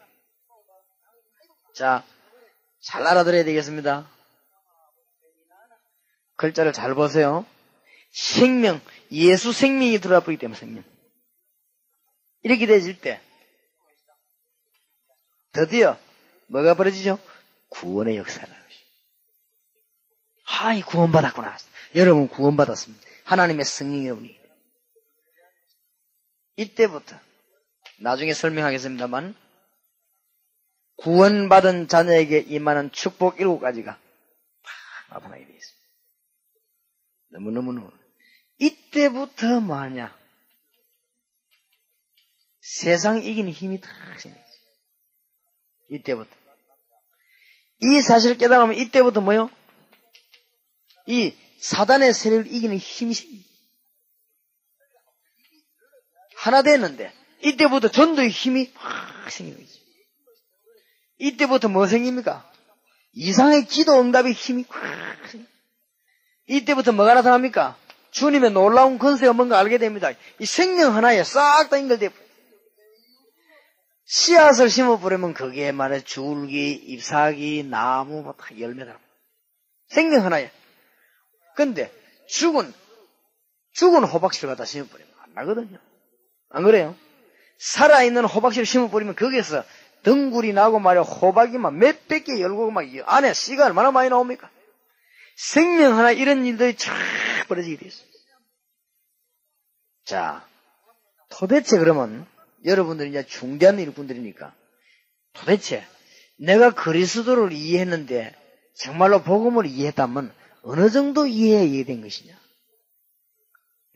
자, 잘 알아들어야 되겠습니다. 글자를 잘 보세요. 생명, 예수 생명이 들어가 버리기 때문에 생명. 이렇게 되질 때 드디어 뭐가 벌어지죠? 구원의 역사가 나는 것이. 이 구원받았구나. 여러분 구원받았습니다. 하나님의 성령이 여러분이. 이때부터 나중에 설명하겠습니다만 구원받은 자녀에게 임하는 축복 7가지가 나타나게 되어 있습니다. 너무너무 이때부터 뭐하냐? 세상 이기는 힘이 탁 생기죠. 이때부터. 이 사실을 깨달으면 이때부터 뭐요? 이 사단의 세력을 이기는 힘이 생깁니다. 하나 됐는데 이때부터 전도의 힘이 확 생기는 거죠. 이때부터 뭐 생깁니까? 이상의 기도 응답의 힘이 확 생깁니다. 이때부터 뭐가 나타납니까? 주님의 놀라운 권세가 뭔가 알게 됩니다. 이 생명 하나에 싹 다 연결돼. 씨앗을 심어버리면 그게 말해 줄기, 잎사귀, 나무, 뭐 다 열매다. 생명 하나에. 근데 죽은 호박씨를 갖다 심어버리면 안 나거든요. 안 그래요? 살아있는 호박씨를 심어버리면 거기에서 덩굴이 나고 말이야 호박이 막 몇백 개 열고 막 안에 씨가 얼마나 많이 나옵니까? 생명 하나 이런 일들이 쫙 벌어지게 돼 있어요. 자, 도대체 그러면 여러분들이 이제 중대한 일꾼들이니까 도대체 내가 그리스도를 이해했는데 정말로 복음을 이해했다면 어느 정도 이해된 것이냐?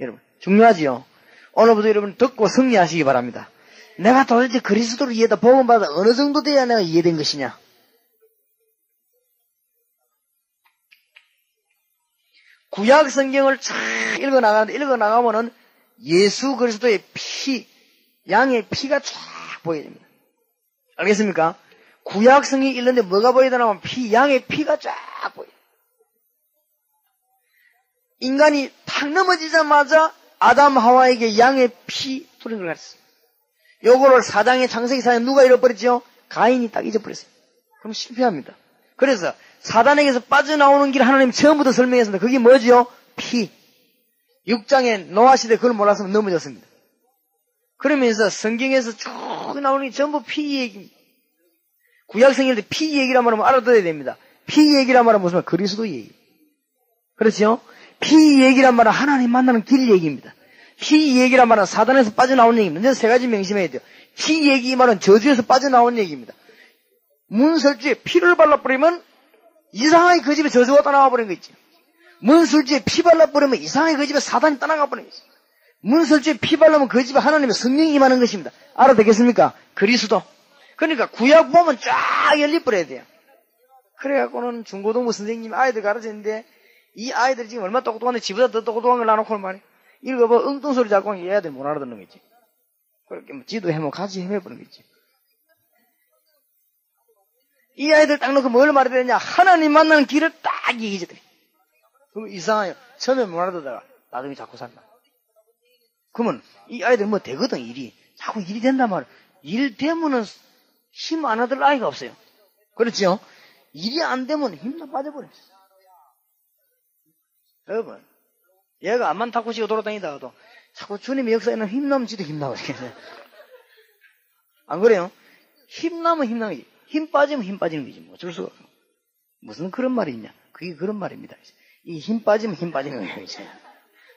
여러분 중요하지요. 오늘부터 여러분 듣고 승리하시기 바랍니다. 내가 도대체 그리스도를 이해했다 복음 받아 어느 정도 돼야 내가 이해된 것이냐? 구약 성경을 쫙 읽어나가면은 예수 그리스도의 양의 피가 쫙 보여야 됩니다. 알겠습니까? 구약 성경 읽는데 뭐가 보여야 되냐면 양의 피가 쫙 보여요. 인간이 탁 넘어지자마자 아담 하와에게 양의 피 뿌린 걸 가르쳤어요. 요거를 창세기 4장에 누가 잃어버렸죠? 가인이 딱 잊어버렸어요. 그럼 실패합니다. 그래서 사단에게서 빠져나오는 길 하나님 처음부터 설명했습니다. 그게 뭐지요? 피. 6장에 노아 시대 그걸 몰랐으면 넘어졌습니다. 그러면서 성경에서 쭉 나오는 게 전부 피 얘기입니다. 구약성경일 때 피 얘기란 말은 알아둬야 됩니다. 피 얘기란 말은 무슨 말? 그리스도 얘기. 그렇죠? 피 얘기란 말은 하나님 만나는 길 얘기입니다. 피 얘기란 말은 사단에서 빠져나온 얘기입니다. 이제 세 가지 명심해야 돼요. 피 얘기 말은 저주에서 빠져나온 얘기입니다. 문설주에 피를 발라버리면 이상하게 그 집에 저주가 떠나가버린 거 있죠. 문설주에 피 발라버리면 이상하게 그 집에 사단이 떠나가버린 거 있죠. 문설주에 피 바르면 그 집에 하나님의 성령이 임하는 것입니다. 알아듣겠습니까? 그리스도. 그러니까 구약 보면 쫙 열리버려야 돼요. 그래갖고는 중고등부 선생님이 아이들 가르쳤는데 이 아이들이 지금 얼마나 똑똑한데 지보다 더 똑똑한 걸 나눠놓고 말이야. 읽어봐 엉뚱소리 잡고 하면 얘들 못 알아듣는 거지. 그렇게 뭐 지도 해면 같이 헤매버리는 거지. 이 아이들 딱 놓고 뭘 말해야 되냐. 하나님 만나는 길을 딱 얘기해 줘. 그럼 이상해요. 처음에 못 알아듣다가 나중에 자꾸 산다. 그러면 이 아이들 뭐 되거든 일이. 자꾸 일이 된단 말이야. 일 되면은 힘 안 얻을 아이가 없어요. 그렇죠? 일이 안 되면 힘도 빠져버려요. 여러분 얘가 암만 탁구 치고 돌아다니다가도 자꾸 주님의 역사에는 힘 넘지도 힘나고 안 그래요? 힘 나면 힘 나는 거지. 힘 빠지면 힘 빠지는 거지. 뭐 어쩔 수가 없어. 무슨 그런 말이 있냐. 그게 그런 말입니다. 이 힘 빠지면 힘 빠지는 거예요.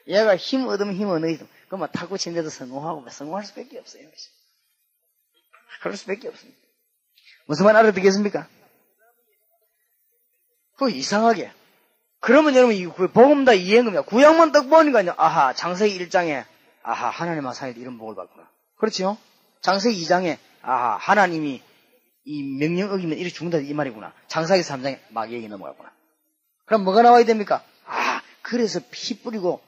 얘가 힘 얻으면 힘 얻는 거지. 그러면 탁구 치는데도 성공하고 성공할 수밖에 없어요. 그럴 수밖에 없습니다. 무슨 말 알아듣겠습니까? 그 이상하게. 그러면 여러분 이 복음 다 이해한 겁니다. 구약만 딱 보니까요. 아하 창세기 1장에 아하 하나님 사이에 이런 복을 받구나. 그렇죠? 창세기 2장에 아하 하나님이 이 명령 어기면 이렇게 죽는다 이 말이구나. 창세기 3장에 막 얘기 넘어갔구나. 그럼 뭐가 나와야 됩니까? 아 그래서 피 뿌리고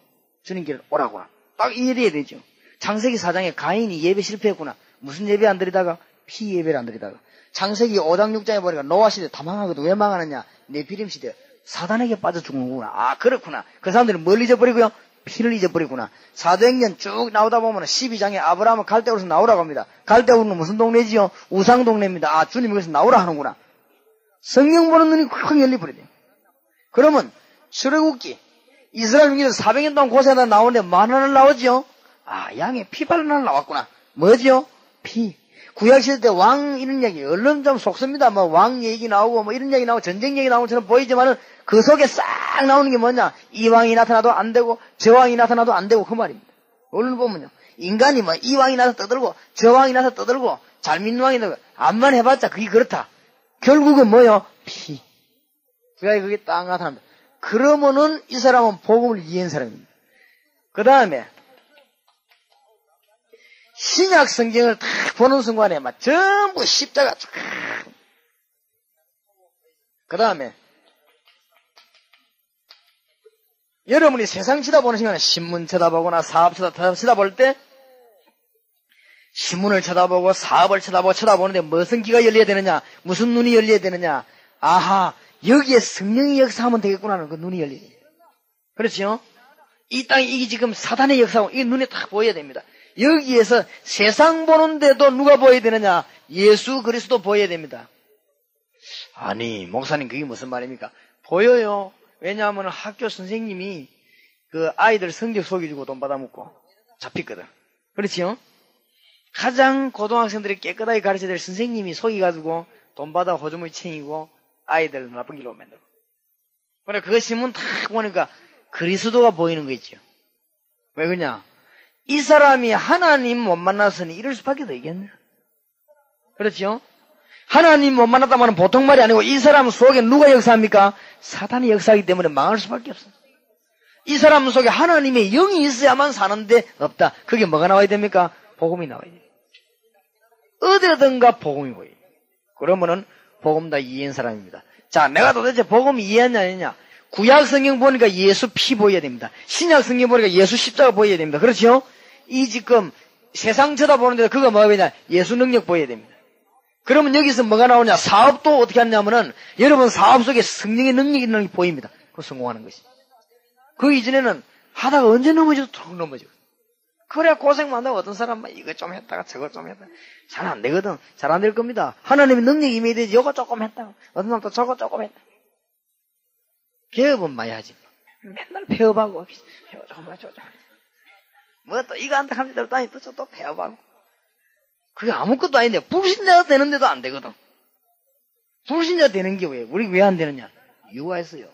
주님께를 오라구나. 딱 이해해야 되죠. 창세기 4장에 가인이 예배 실패했구나. 무슨 예배 안 드리다가? 피 예배를 안 드리다가. 창세기 5장 6장에 보니까 노아 시대 다 망하거든. 왜 망하느냐? 네피림 시대 사단에게 빠져 죽는구나. 아 그렇구나. 그 사람들은 뭘 잊어버리고요? 피를 잊어버리구나. 사도행전 쭉 나오다 보면 12장에 아브라함은 갈대우르에서 나오라고 합니다. 갈대우르는 무슨 동네지요? 우상 동네입니다. 아 주님이 그래서 나오라 하는구나. 성경 보는 눈이 콱 열려버려요. 그러면 출애굽기 이스라엘 중에서 400년 동안 고생하다 나오는데 뭐 하나 나오죠? 아 양의 피 바른 하나 나왔구나. 뭐죠? 피. 구약시대 때 왕 이런 얘기 얼른 좀 속습니다. 뭐 왕 얘기 나오고 뭐 이런 얘기 나오고 전쟁 얘기 나오는 것처럼 보이지만은 그 속에 싹 나오는 게 뭐냐? 이 왕이 나타나도 안 되고 저 왕이 나타나도 안 되고 그 말입니다. 오늘 보면요. 인간이 뭐 이 왕이 나서 떠들고 저 왕이 나서 떠들고 잘 믿는 왕이 나서 암만 해봤자 그게 그렇다. 결국은 뭐요? 피. 구약에 그게 딱 나타납니다. 그러면은 이 사람은 복음을 이해한 사람입니다. 그 다음에 신약 성경을 딱 보는 순간에 막 전부 십자가 쫙. 그 다음에 여러분이 세상 쳐다보는 시간에 신문 쳐다보거나 사업 쳐다볼 때 신문을 쳐다보고 사업을 쳐다보는데 무슨 귀가 열려야 되느냐? 무슨 눈이 열려야 되느냐? 아하 여기에 성령이 역사하면 되겠구나 하는 그 눈이 열려야 돼요. 그렇죠? 이 땅이 이게 지금 사단의 역사고 이게 눈에 딱 보여야 됩니다. 여기에서 세상 보는데도 누가 보여야 되느냐? 예수 그리스도 보여야 됩니다. 아니 목사님 그게 무슨 말입니까? 보여요. 왜냐하면 학교 선생님이 그 아이들 성적 속여주고 돈 받아먹고 잡혔거든. 그렇지요? 가장 고등학생들이 깨끗하게 가르쳐야 될 선생님이 속여가지고 돈 받아 호주머니 챙기고 아이들 나쁜 길로 만들고. 그래 그거 신문 딱 보니까 그리스도가 보이는 거 있죠. 왜 그러냐? 이 사람이 하나님 못 만났으니 이럴 수밖에 더 있겠네. 그렇죠? 하나님 못 만났다면 보통 말이 아니고 이 사람 속에 누가 역사합니까? 사탄이 역사하기 때문에 망할 수밖에 없어. 이 사람 속에 하나님의 영이 있어야만 사는데 없다. 그게 뭐가 나와야 됩니까? 복음이 나와야 돼요. 어디든가 복음이 보여요. 그러면은 복음 다 이해한 사람입니다. 자, 내가 도대체 복음 이해했냐 아니냐? 구약 성경 보니까 예수 피 보여야 됩니다. 신약 성경 보니까 예수 십자가 보여야 됩니다. 그렇죠? 이 지금 세상 쳐다보는데 그거 뭐가 보이냐? 예수 능력 보여야 됩니다. 그러면 여기서 뭐가 나오냐? 사업도 어떻게 하냐면은 여러분 사업 속에 성령의 능력이 있는 게 보입니다. 그거 성공하는 것이. 그 이전에는 하다가 언제 넘어져도 툭 넘어져. 그래야 고생만 한다고 어떤 사람은 이거 좀 했다가 저거 좀 했다가 잘 안 되거든. 잘 안 될 겁니다. 하나님의 능력이 임해야 되지. 이거 조금 했다가 어떤 사람 또 저거 조금 했다가. 개업은 많이 하지. 맨날 폐업하고 조금 뭐 또 이거 한다 합니다. 또 폐업하고. 그게 아무것도 아닌데 불신자가 되는데도 안 되거든. 불신자 되는 게 왜? 우리 왜 안 되느냐? 이유가 있어요.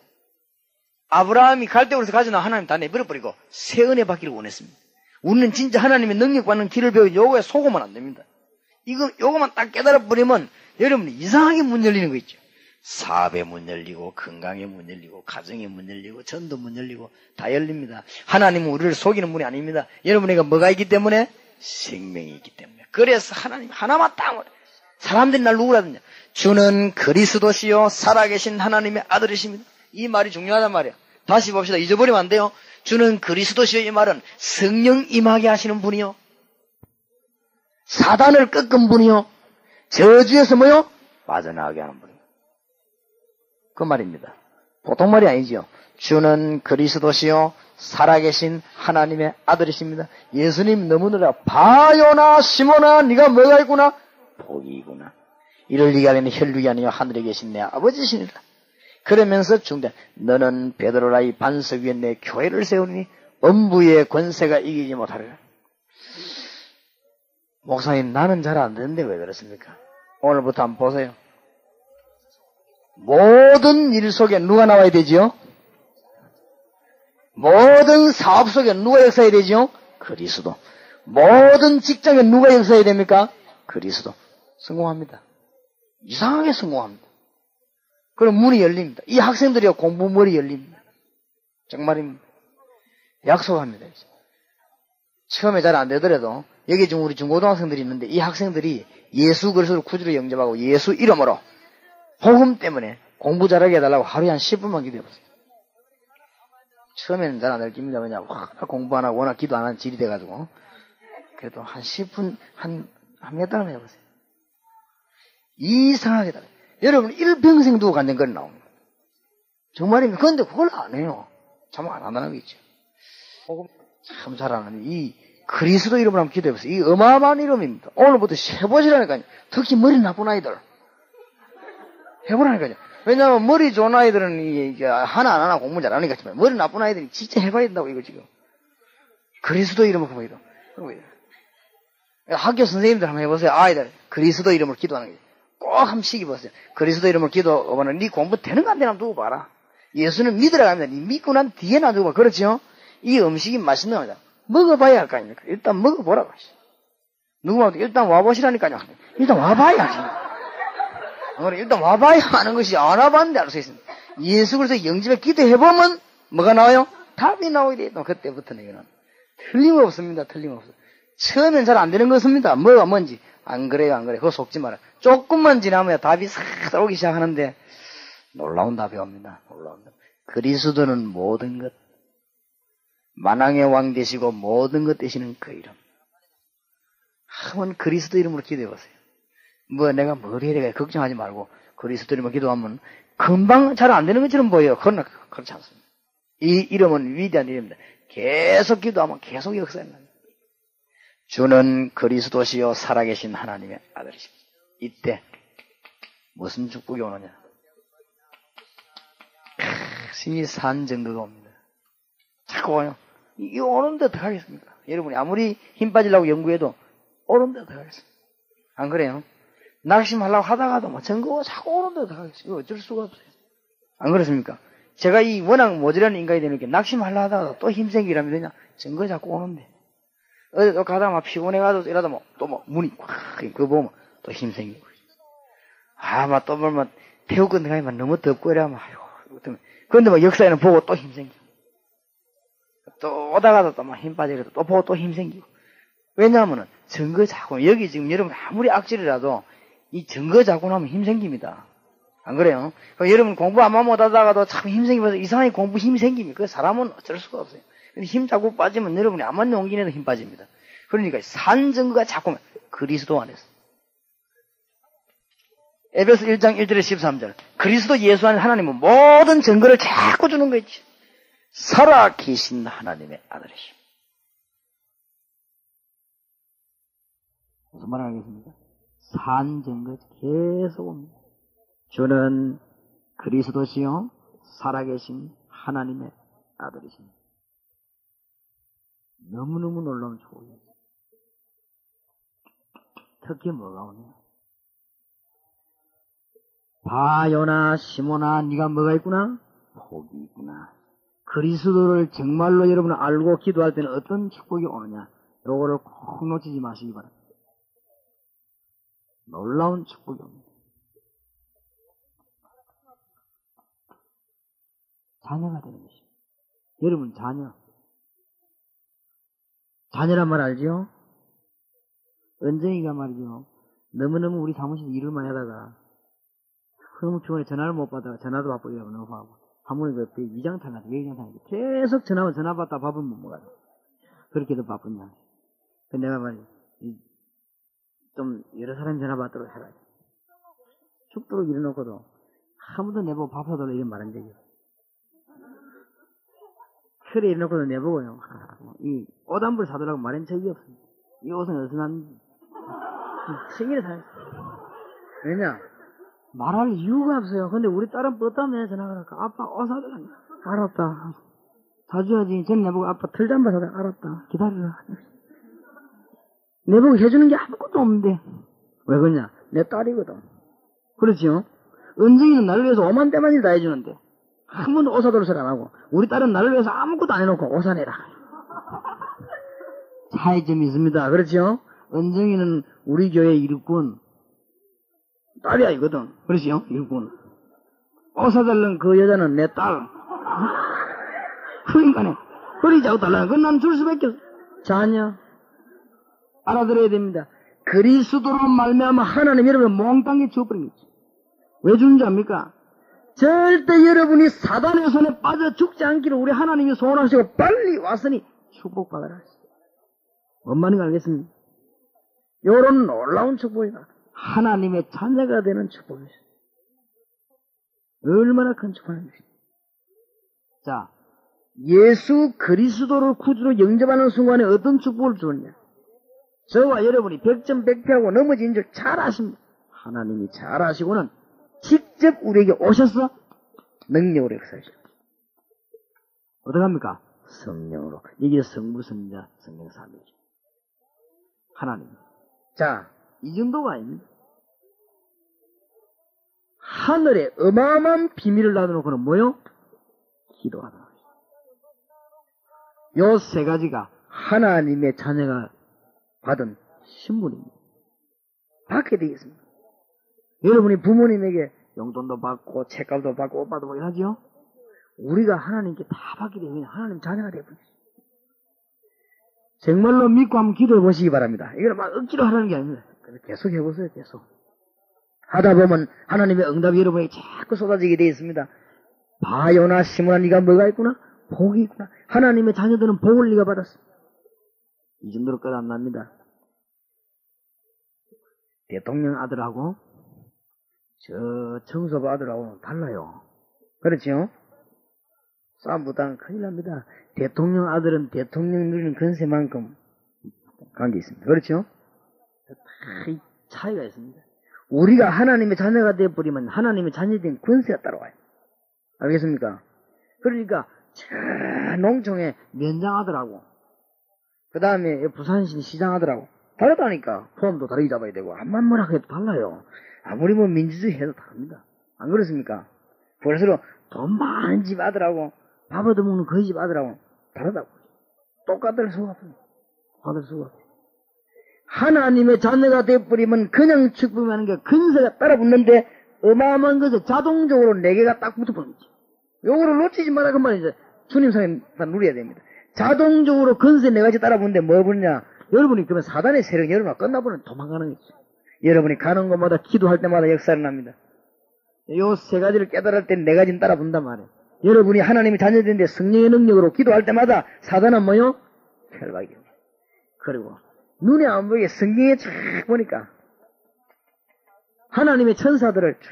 아브라함이 갈대우르에서 가져나 하나님 다 내버려버리고 새 은혜 받기를 원했습니다. 우리는 진짜 하나님의 능력 받는 길을 배우고 요거에 속으면 안 됩니다. 요거만 딱 깨달아버리면 여러분 이상하게 문 열리는 거 있죠. 사업에 문 열리고 건강에 문 열리고 가정에 문 열리고 전도 문 열리고 다 열립니다. 하나님은 우리를 속이는 분이 아닙니다. 여러분에게 뭐가 있기 때문에? 생명이 있기 때문에. 그래서 하나님 하나만 딱 사람들이 날 누구라든지 주는 그리스도시요 살아계신 하나님의 아들이십니다. 이 말이 중요하단 말이야. 다시 봅시다. 잊어버리면 안 돼요. 주는 그리스도시요 이 말은 성령 임하게 하시는 분이요. 사단을 꺾은 분이요. 저주에서 뭐요? 빠져나가게 하는 분이요. 그 말입니다. 보통 말이 아니죠. 주는 그리스도시요 살아계신 하나님의 아들이십니다. 예수님 너무너라 바요나 시모나 네가 뭐가 있구나? 복이구나. 이를 네가 아는 혈육이 아니요 하늘에 계신 내 아버지시니라. 그러면서 중대 너는 베드로라 이 반석 위에 내 교회를 세우니 엄부의 권세가 이기지 못하리라. 목사님 나는 잘 안 되는데 왜 그렇습니까? 오늘부터 한번 보세요. 모든 일 속에 누가 나와야 되지요? 모든 사업 속에 누가 역사해야 되지요? 그리스도. 모든 직장에 누가 역사해야 됩니까? 그리스도. 성공합니다. 이상하게 성공합니다. 그럼 문이 열립니다. 이 학생들이 공부 머리 열립니다. 정말입니다. 약속합니다. 이제. 처음에 잘 안 되더라도 여기 지금 우리 중고등학생들이 있는데 이 학생들이 예수 그리스도를 구주로 영접하고 예수 이름으로 복음 때문에 공부 잘하게 해달라고 하루에 한 10분만 기도해보세요. 처음에는 잘 안 될 겁니다. 왜냐하면 공부 안 하고 워낙 기도 안 하는 질이 돼가지고 그래도 한 10분 한 몇 달만 해보세요. 이상하게 달라요. 여러분 일평생 두고 간다는 건 나옵니다. 정말입니다. 그런데 그걸 안 해요. 참 안 한다는 거 있죠. 복음 참 잘하는 이 그리스도 이름으로 한번 기도해보세요. 이 어마어마한 이름입니다. 오늘부터 해보시라니까요. 특히 머리 나쁜 아이들 해보라니까요. 왜냐하면 머리 좋은 아이들은 이게 하나 안 하나 공부 잘하니까 머리 나쁜 아이들이 진짜 해봐야 된다고 이거 지금. 그리스도 이름으로 기도. 학교 선생님들 한번 해보세요. 아이들 그리스도 이름으로 기도하는 거예요. 꼭 한번 시기보세요. 그리스도 이름으로 기도하면 네 공부 되는 거 안 되나 두고 봐라. 예수는 믿으라 합니다. 네 믿고 난 뒤에 놔두고 봐. 그렇죠? 이 음식이 맛있는 거다. 먹어봐야 할 거 아닙니까? 일단 먹어보라고. 누구한테 일단 와보시라니까요. 일단 와봐야지. 일단 와봐야 하는 것이 안 와봤는데 알 수 있습니다. 예수 그리스도 영접에 기도해보면 뭐가 나와요? 답이 나오게 돼. 그때부터는 이거는 틀림없습니다. 틀림없어. 처음엔 잘 안 되는 것입니다. 뭐가 뭔지 안 그래요, 안 그래. 그거 속지 마라. 조금만 지나면 답이 싹 들어오기 시작하는데 놀라운 답이 옵니다. 놀라운 답. 그리스도는 모든 것, 만왕의 왕 되시고 모든 것 되시는 그 이름. 한번 그리스도 이름으로 기도해보세요. 뭐 내가 뭘 해야 될까 걱정하지 말고 그리스도 이름으로 기도하면 금방 잘 안 되는 것처럼 보여요. 그러나 그렇지 않습니다. 이 이름은 위대한 이름입니다. 계속 기도하면 계속 역사합니다. 주는 그리스도시요 살아계신 하나님의 아들이십니다. 이때 무슨 축복이 오느냐? 신이 산 정도가 옵니다. 자꾸 와요. 이거 오는데 어떡하겠습니까? 여러분이 아무리 힘 빠지려고 연구해도 오는데 어떡하겠습니까? 안 그래요? 낙심하려고 하다가도 뭐 증거가 자꾸 오는데 어떡하겠어요? 이거 어쩔 수가 없어요. 안 그렇습니까? 제가 이 워낙 모질한 인간이 되는 게 낙심하려고 하다가 또 힘생기라면 되냐? 증거 자꾸 오는데. 어디 또 가다가 막 피곤해가지고 이러다 또 문이 꽉, 그거 보면 또 힘생기고. 막 또 뭐, 태우 건너가면 너무 덥고 이러면, 아이고, 그런데 막 역사에는 보고 또 힘생기고. 또 오다가도 또 막 힘 빠지고 또 보고 또 힘생기고. 왜냐하면은 증거 자꾸, 여기 지금 여러분 아무리 악질이라도 이 증거 자꾸 나면 힘생깁니다. 안 그래요? 여러분 공부 아마 못하다가도 참 힘생기면서 이상하게 공부 힘이 생깁니다. 그 사람은 어쩔 수가 없어요. 근데 힘 자꾸 빠지면 여러분이 암만 용기 내도 힘 빠집니다. 그러니까 산 증거가 자꾸 그리스도 안에서. 에베소 1장 1절에 13절. 그리스도 예수 안에 하나님은 모든 증거를 자꾸 주는 거 있지. 살아 계신 하나님의 아들이십니다. 무슨 말 하겠습니까? 산 증거 계속 옵니다. 주는 그리스도시요 살아계신 하나님의 아들이십니다. 너무너무 놀라운 축복이에요. 특히 뭐가 오냐? 바요나 시모나 네가 뭐가 있구나? 복이 있구나. 그리스도를 정말로 여러분 알고 기도할 때는 어떤 축복이 오느냐? 요거를 꼭 놓치지 마시기 바랍니다. 놀라운 축복이 옵니다. 자녀가 되는 것입니다. 여러분 자녀란 말 알죠? 은정이가 말이죠. 너무너무 우리 사무실에 일을 많이 하다가 너무 피곤해 전화를 못 받다가 전화도 바쁘게 하고 너무 바쁘고 한 번에 그 위장탈 나서 외장탈 나서 계속 전화 받다 밥은 못 먹어요. 그렇게도 바쁜냐. 근데 내가 말이죠. 좀 여러 사람 전화 받도록 해라. 죽도록 일어놓고도 아무도 내보고 밥 사달라 이런 말 한 적이 없어요. 그래 이래놓고도 내보고요. 이 옷 한 벌 사달라고 말한 적이 없습니다. 이 옷은 어디서 났는지. 생일에 사요. 왜냐? 말할 이유가 없어요. 근데 우리 딸은 뻗다며 전화가 할까? 아빠 옷 사달라. 알았다. 사줘야지. 전 내보고 아빠 털잠바 사달라. 알았다. 기다려라. 내보고 해주는 게 아무것도 없는데. 왜 그러냐? 내 딸이거든. 그렇지요? 은정이는 나를 위해서 오만때만일 다 해주는데. 한 번도 옷 사도록 소리 안 하고, 우리 딸은 나를 위해서 아무것도 안 해놓고 옷 사내라. 차이점이 있습니다. 그렇죠? 은정이는 우리 교회 일꾼, 딸이 아니거든. 그렇지요? 일꾼. 옷 사달라는 그 여자는 내 딸. 그러니까네. 그러자고 달라는 건 난 줄 수밖에 없어. 자녀. 알아들어야 됩니다. 그리스도로 말미암아 하나님 여러분을 몽땅 게 주어버린 거지. 왜 주는지 압니까? 절대 여러분이 사단의 손에 빠져 죽지 않기를 우리 하나님이 소원하시고 빨리 왔으니 축복받아라. 뭔 말인지 알겠습니까? 요런 놀라운 축복이다. 하나님의 자녀가 되는 축복이죠. 얼마나 큰 축복입니까? 자, 예수 그리스도를 구주로 영접하는 순간에 어떤 축복을 주느냐? 저와 여러분이 100점 100패하고 넘어진 줄 잘 아십니다. 하나님이 잘 아시고는 직접 우리에게 오셔서 능력으로 역사하십니다. 어떡합니까? 성령으로. 이게 성부, 성자, 성령 삼위죠. 하나님. 자, 이 정도가 아닙니다. 하늘에 어마어마한 비밀을 놔두놓고는 뭐요? 기도하다. 요 세 가지가 하나님의 자녀가 받은 신분입니다. 받게 되겠습니다. 여러분이 부모님에게 용돈도 받고 책값도 받고 옷 받고 이러죠? 우리가 하나님께 다 받게 되면 하나님 자녀가 되어버렸어요. 정말로 믿고 한번 기도해 보시기 바랍니다. 이거는 막 억지로 하라는 게 아닙니다. 계속 해보세요. 계속. 하다 보면 하나님의 응답이 여러분에게 자꾸 쏟아지게 되어 있습니다. 바요나 시므나 네가 뭐가 있구나? 복이 있구나. 하나님의 자녀들은 복을 네가 받았어. 이 정도로 끝 안 납니다. 대통령 아들하고 저 청소부 아들하고는 달라요. 그렇지요? 싸움 못하면 큰일 납니다. 대통령 아들은 대통령 누리는 권세만큼 관계 있습니다. 그렇죠? 다 이 차이가 있습니다. 우리가 하나님의 자녀가 되어버리면 하나님의 자녀된 권세가 따라와요. 알겠습니까? 그러니까 농촌에 면장하더라고. 그 다음에 부산시 시장하더라고. 다르다니까. 폼도 다르게 잡아야 되고 암만 뭐라 해도 달라요. 아무리 뭐 민주주의 해도 다릅니다. 안 그렇습니까? 그래서 돈 많은 집 아들하고 밥 얻어먹는 그 집 아들하고 다르다고. 똑같을 수가 없습니다. 받을 수가 없어요. 하나님의 자녀가 되어버리면 그냥 축복하는 게 근세가 따라붙는데 어마어마한 것에 자동적으로 4개가 딱 붙어버린 거지. 요거를 놓치지 마라 그 말이죠. 주님 성에 다 누려야 됩니다. 자동적으로 근세 4가지 따라붙는데 뭐 보느냐. 여러분이 그러면 사단의 세력 여러분 끝나버리면 도망가는 거죠. 여러분이 가는 곳마다 기도할 때마다 역사를 납니다. 요 3가지를 깨달을 때 4가지는 따라붙는단 말이에요. 여러분이 하나님의 자녀되는데 성령의 능력으로 기도할 때마다 사단은 뭐요? 혈박이요. 그리고 눈에 안 보이게 성경에 쫙 보니까 하나님의 천사들을 쫙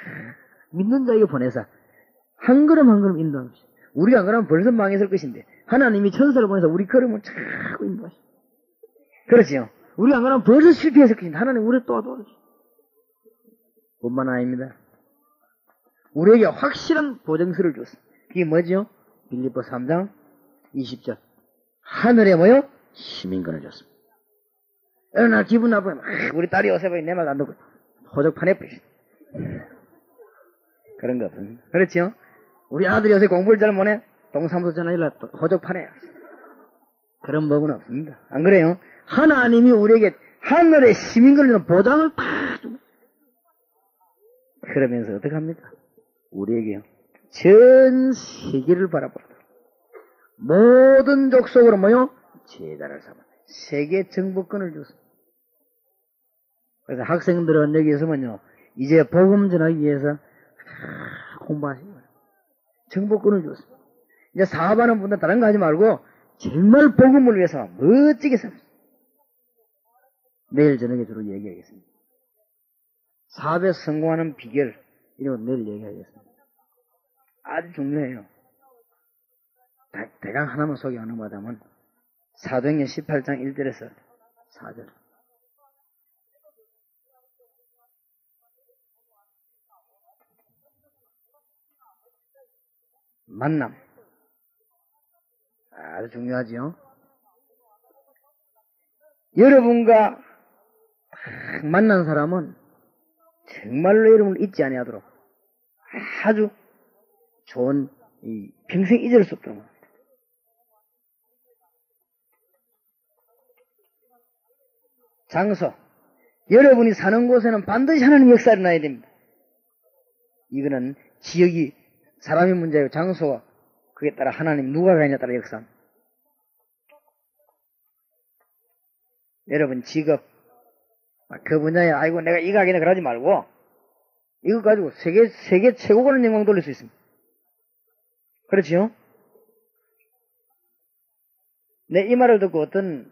믿는 자에게 보내서 한 걸음 한 걸음 인도하는 것이. 우리가 안 그러면 벌써 망했을 것인데 하나님이 천사를 보내서 우리 걸음을 쫙 인도하시. 그렇지요. 우리가 안 그러면 벌써 실패했을 것인데 하나님 우리를 도와주시. 뿐만 아닙니다. 우리에게 확실한 보증서를 줬어. 그게 뭐죠? 빌립보 3장 20절. 하늘에 뭐요? 시민권을 줬습니다. 어느 날 기분 나쁘면 우리 딸이 어서봐요. 내 말 안 듣고 호적판에 뿌리시. 그런 거 없습니다. 그렇지요? 우리 아들이 요새 공부를 잘 못해? 동사무소 전화일라 호적판에. 그런 법은 없습니다. 안 그래요? 하나님이 우리에게 하늘의 시민권을 주는 보장을 다 줍니다. 그러면서 어떻게 합니까? 우리에게요. 전 세계를 바라보도록 모든 족속으로 뭐요? 제자를 삼아 세계 정복권을 줬습니다. 그래서 학생들은 여기 있으면요, 이제 복음 전하기 위해서 공부하시는 거예요. 정복권을 줬습니다. 이제 사업하는 분들 다른 거 하지 말고 정말 복음을 위해서 멋지게 삽니다. 내일 저녁에 주로 얘기하겠습니다. 사업에 성공하는 비결 이런 거 내일 얘기하겠습니다. 아주 중요해요. 대강 하나만 소개하는 거다면 사도행전 18장 1절에서 4절. 만남. 아주 중요하지요. 여러분과 만난 사람은 정말로 여러분을 잊지 아니하도록 아주 좋은 평생 잊을 수 없도록 합니다. 장소. 여러분이 사는 곳에는 반드시 하나님의 역사가 일어나야 됩니다. 이거는 지역이 사람의 문제고 장소가 그에 따라 하나님 누가 가느냐에 따라 역사합니다. 여러분 직업 그 분야에 아이고 내가 이거 하겠네 그러지 말고 이거 가지고 세계 최고가는 영광 돌릴 수 있습니다. 그렇지요? 내 이 말을 듣고 어떤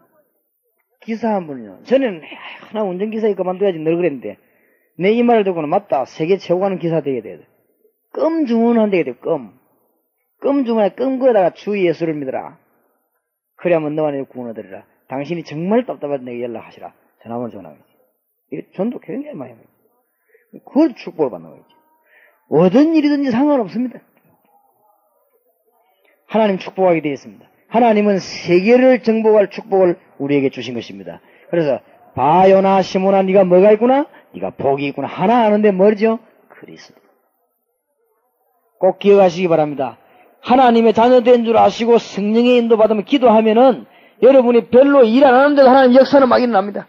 기사 한 분이요. 저는 하나 운전기사에 그만둬야지 늘 그랬는데 내 이 말을 듣고는 맞다. 세계 최고가는 기사 되게 돼야 돼. 껌 주문한 되게 돼. 껌 주문에 껌 거에다가 주 예수를 믿어라. 그래야만 너와 내 구원 얻으리라. 당신이 정말 답답할 때 내게 연락하시라. 전화번호 전화하겠지. 이게 전도 굉장히 많이 합니다. 그걸 축복을 받는 거지. 어떤 일이든지 상관없습니다. 하나님 축복하게 되어 있습니다. 하나님은 세계를 정복할 축복을 우리에게 주신 것입니다. 그래서 바요나 시몬아 네가 뭐가 있구나? 네가 복이 있구나. 하나 아는데 뭐죠? 그리스도. 꼭 기억하시기 바랍니다. 하나님의 자녀된 줄 아시고 성령의 인도 받으면 기도하면은 여러분이 별로 일 안 하는데도 하나님 역사는 막 일어납니다.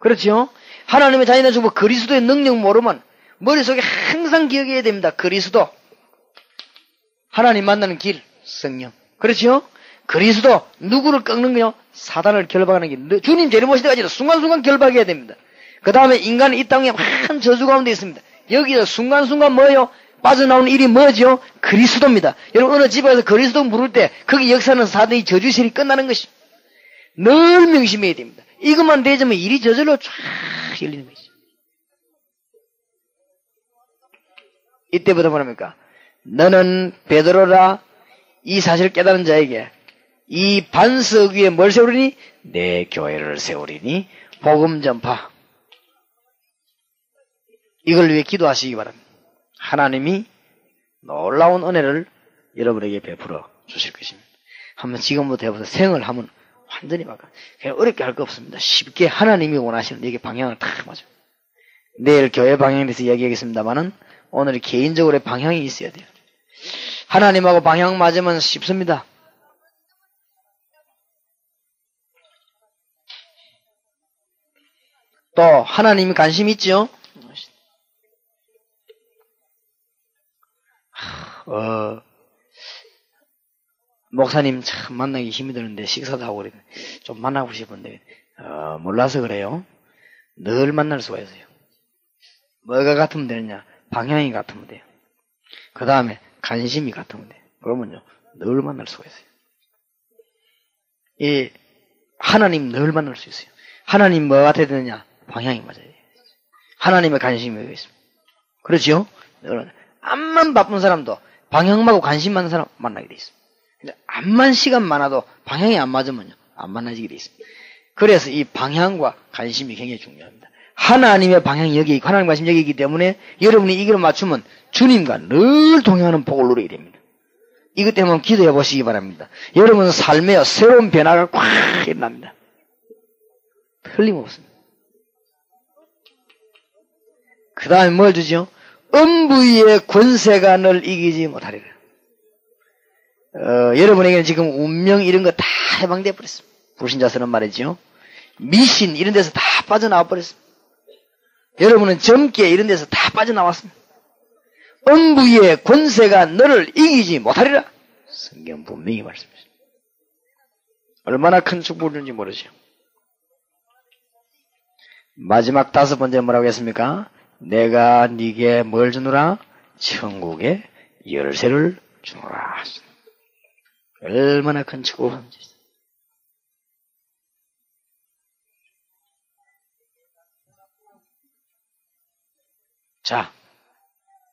그렇죠? 하나님의 자녀된 줄 그리스도의 능력 모르면 머릿속에 항상 기억해야 됩니다. 그리스도. 하나님 만나는 길, 성령. 그렇죠? 그리스도. 누구를 꺾는 거요? 사단을 결박하는 길. 주님 재림오실 때까지도 순간순간 결박해야 됩니다. 그 다음에 인간은 이 땅에 한 저주 가운데 있습니다. 여기서 순간순간 뭐예요? 빠져나오는 일이 뭐죠? 그리스도입니다. 여러분 어느 집에서 그리스도 부를 때 거기 역사는 사단의 저주실이 끝나는 것이 늘 명심해야 됩니다. 이것만 되자면 일이 저절로 쫙 열리는 것이죠. 이때부터 뭐랍니까? 너는 베드로라 이 사실을 깨달은 자에게 이 반석 위에 뭘 세우리니? 내 교회를 세우리니 복음 전파. 이걸 위해 기도하시기 바랍니다. 하나님이 놀라운 은혜를 여러분에게 베풀어 주실 것입니다. 한번 지금부터 해보세요. 생을 하면 완전히 바꿔. 그냥 어렵게 할 거 없습니다. 쉽게 하나님이 원하시는 이게 방향을 딱 맞아요. 내일 교회 방향에 대해서 이야기하겠습니다만은 오늘 개인적으로의 방향이 있어야 돼요. 하나님하고 방향 맞으면 쉽습니다. 또 하나님이 관심 있죠? 목사님 참 만나기 힘이 드는데 식사도 하고 그래. 좀 만나고 싶은데 몰라서 그래요. 늘 만날 수가 있어요. 뭐가 같으면 되느냐? 방향이 같으면 돼요. 그 다음에 관심이 같으면 돼요. 그러면요 늘 만날 수가 있어요. 이 하나님 늘 만날 수 있어요. 하나님 뭐 같아야 되느냐? 방향이 맞아야 돼요. 하나님의 관심이 여기 있습니다. 그렇지요? 암만 바쁜 사람도 방향하고 관심 많은 사람 만나게 돼 있습니다. 암만 시간 많아도 방향이 안 맞으면요 안 만나지게 돼 있습니다. 그래서 이 방향과 관심이 굉장히 중요합니다. 하나님의 방향이 여기 있고 하나님의 관심이 여기 있기 때문에 여러분이 이걸 맞추면 주님과 늘 동행하는 복을 누리게 됩니다. 이것 때문에 기도해 보시기 바랍니다. 여러분 삶에 새로운 변화가 꽉 일어납니다. 틀림없습니다. 그 다음에 뭘 주죠? 음부의 권세가 널 이기지 못하리라. 여러분에게는 지금 운명 이런 거 다 해방되어 버렸습니다. 불신자스러운 말이죠. 미신 이런 데서 다 빠져나와 버렸습니다. 여러분은 점괘 이런 데서 다 빠져나왔습니다. 음부의 권세가 너를 이기지 못하리라. 성경 분명히 말씀하십니다. 얼마나 큰 축복을 주는지 모르죠. 마지막 5번째 뭐라고 했습니까? 내가 네게 뭘 주노라? 천국의 열쇠를 주노라. 얼마나 큰 축복을 주는지. 자,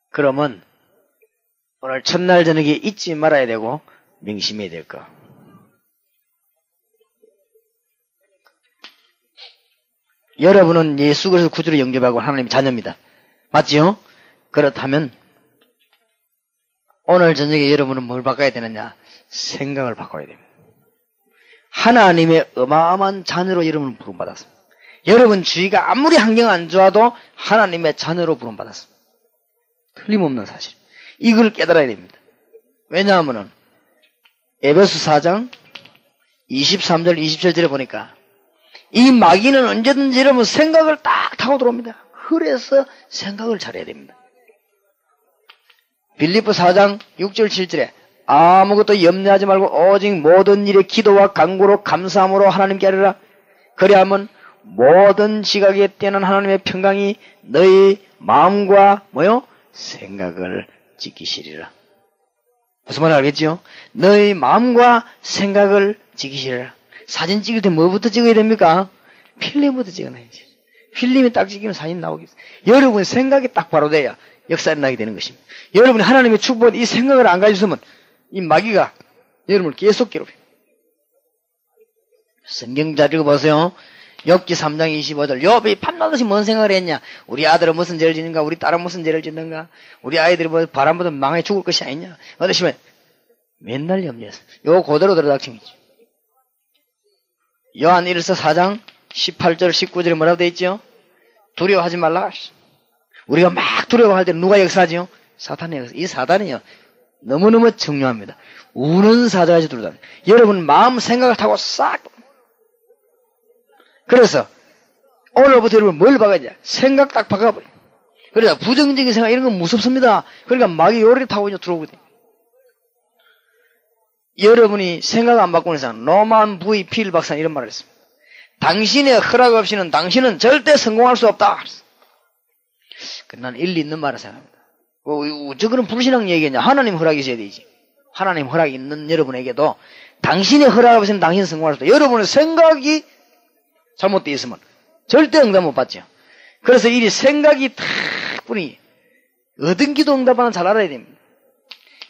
그러면 오늘 첫날 저녁에 잊지 말아야 되고 명심해야 될 거. 여러분은 예수 그리스도 구주로 영접하고 하나님의 자녀입니다. 맞지요? 그렇다면 오늘 저녁에 여러분은 뭘 바꿔야 되느냐? 생각을 바꿔야 됩니다. 하나님의 어마어마한 자녀로 여러분은 부름받았습니다. 여러분 주위가 아무리 환경 안 좋아도 하나님의 자녀로 부름받았습니다. 틀림없는 사실. 이걸 깨달아야 됩니다. 왜냐하면은 에베소 4장 23절 27절에 보니까 이 마귀는 언제든지 여러분 생각을 딱 타고 들어옵니다. 그래서 생각을 잘해야 됩니다. 빌립보 4장 6절 7절에 아무것도 염려하지 말고 오직 모든 일에 기도와 간구로 감사함으로 하나님께 하리라. 그리하면 모든 지각에 뛰어난 하나님의 평강이 너희 마음과 뭐요? 생각을 지키시리라. 무슨 말을 알겠죠? 너희 마음과 생각을 지키시리라. 사진 찍을 때 뭐부터 찍어야 됩니까? 필름부터 찍어놔야지. 필름이 딱 찍히면 사진 나오겠어요. 여러분 생각이 딱 바로 돼야 역사가 나게 되는 것입니다. 여러분이 하나님의 축복을 이 생각을 안 가지셨으면 이 마귀가 여러분을 계속 괴롭혀요. 성경 잘 읽어보세요. 욥기 3장 25절. 욥이 밤낮없이 뭔 생각을 했냐? 우리 아들은 무슨 죄를 짓는가? 우리 딸은 무슨 죄를 짓는가? 우리 아이들이 뭐 바람보다 망해 죽을 것이 아니냐? 어떠시면 맨날 염려했어. 요 그대로 들어닥치겠지. 요한 1서 4장 18절 19절에 뭐라고 되어 있죠? 두려워하지 말라. 우리가 막 두려워할 때 누가 역사하죠? 사탄이 역사. 이 사단이요 너무너무 중요합니다. 우는 사자같이 들어다녀요. 여러분 마음 생각을 타고 싹. 그래서 오늘부터 여러분 뭘 바꿔야 생각 딱 바꿔버려요. 그래서 부정적인 생각 이런 건 무섭습니다. 그러니까 마귀 요리를 타고 들어오거든요. 여러분이 생각 안 바꾸는 이상 노만 부이 필 박사 이런 말을 했습니다. 당신의 허락 없이는 당신은 절대 성공할 수 없다. 난 일리 있는 말을 생각합니다. 저 그런 불신앙 얘기냐? 하나님 허락이 있어야 되지. 하나님 허락이 있는 여러분에게도 당신의 허락 없이는 당신은 성공할 수 없다. 여러분의 생각이 잘못되어 있으면 절대 응답 못 받죠. 그래서 이 생각이 탁 뿐이 얻은 기도 응답하는 잘 알아야 됩니다.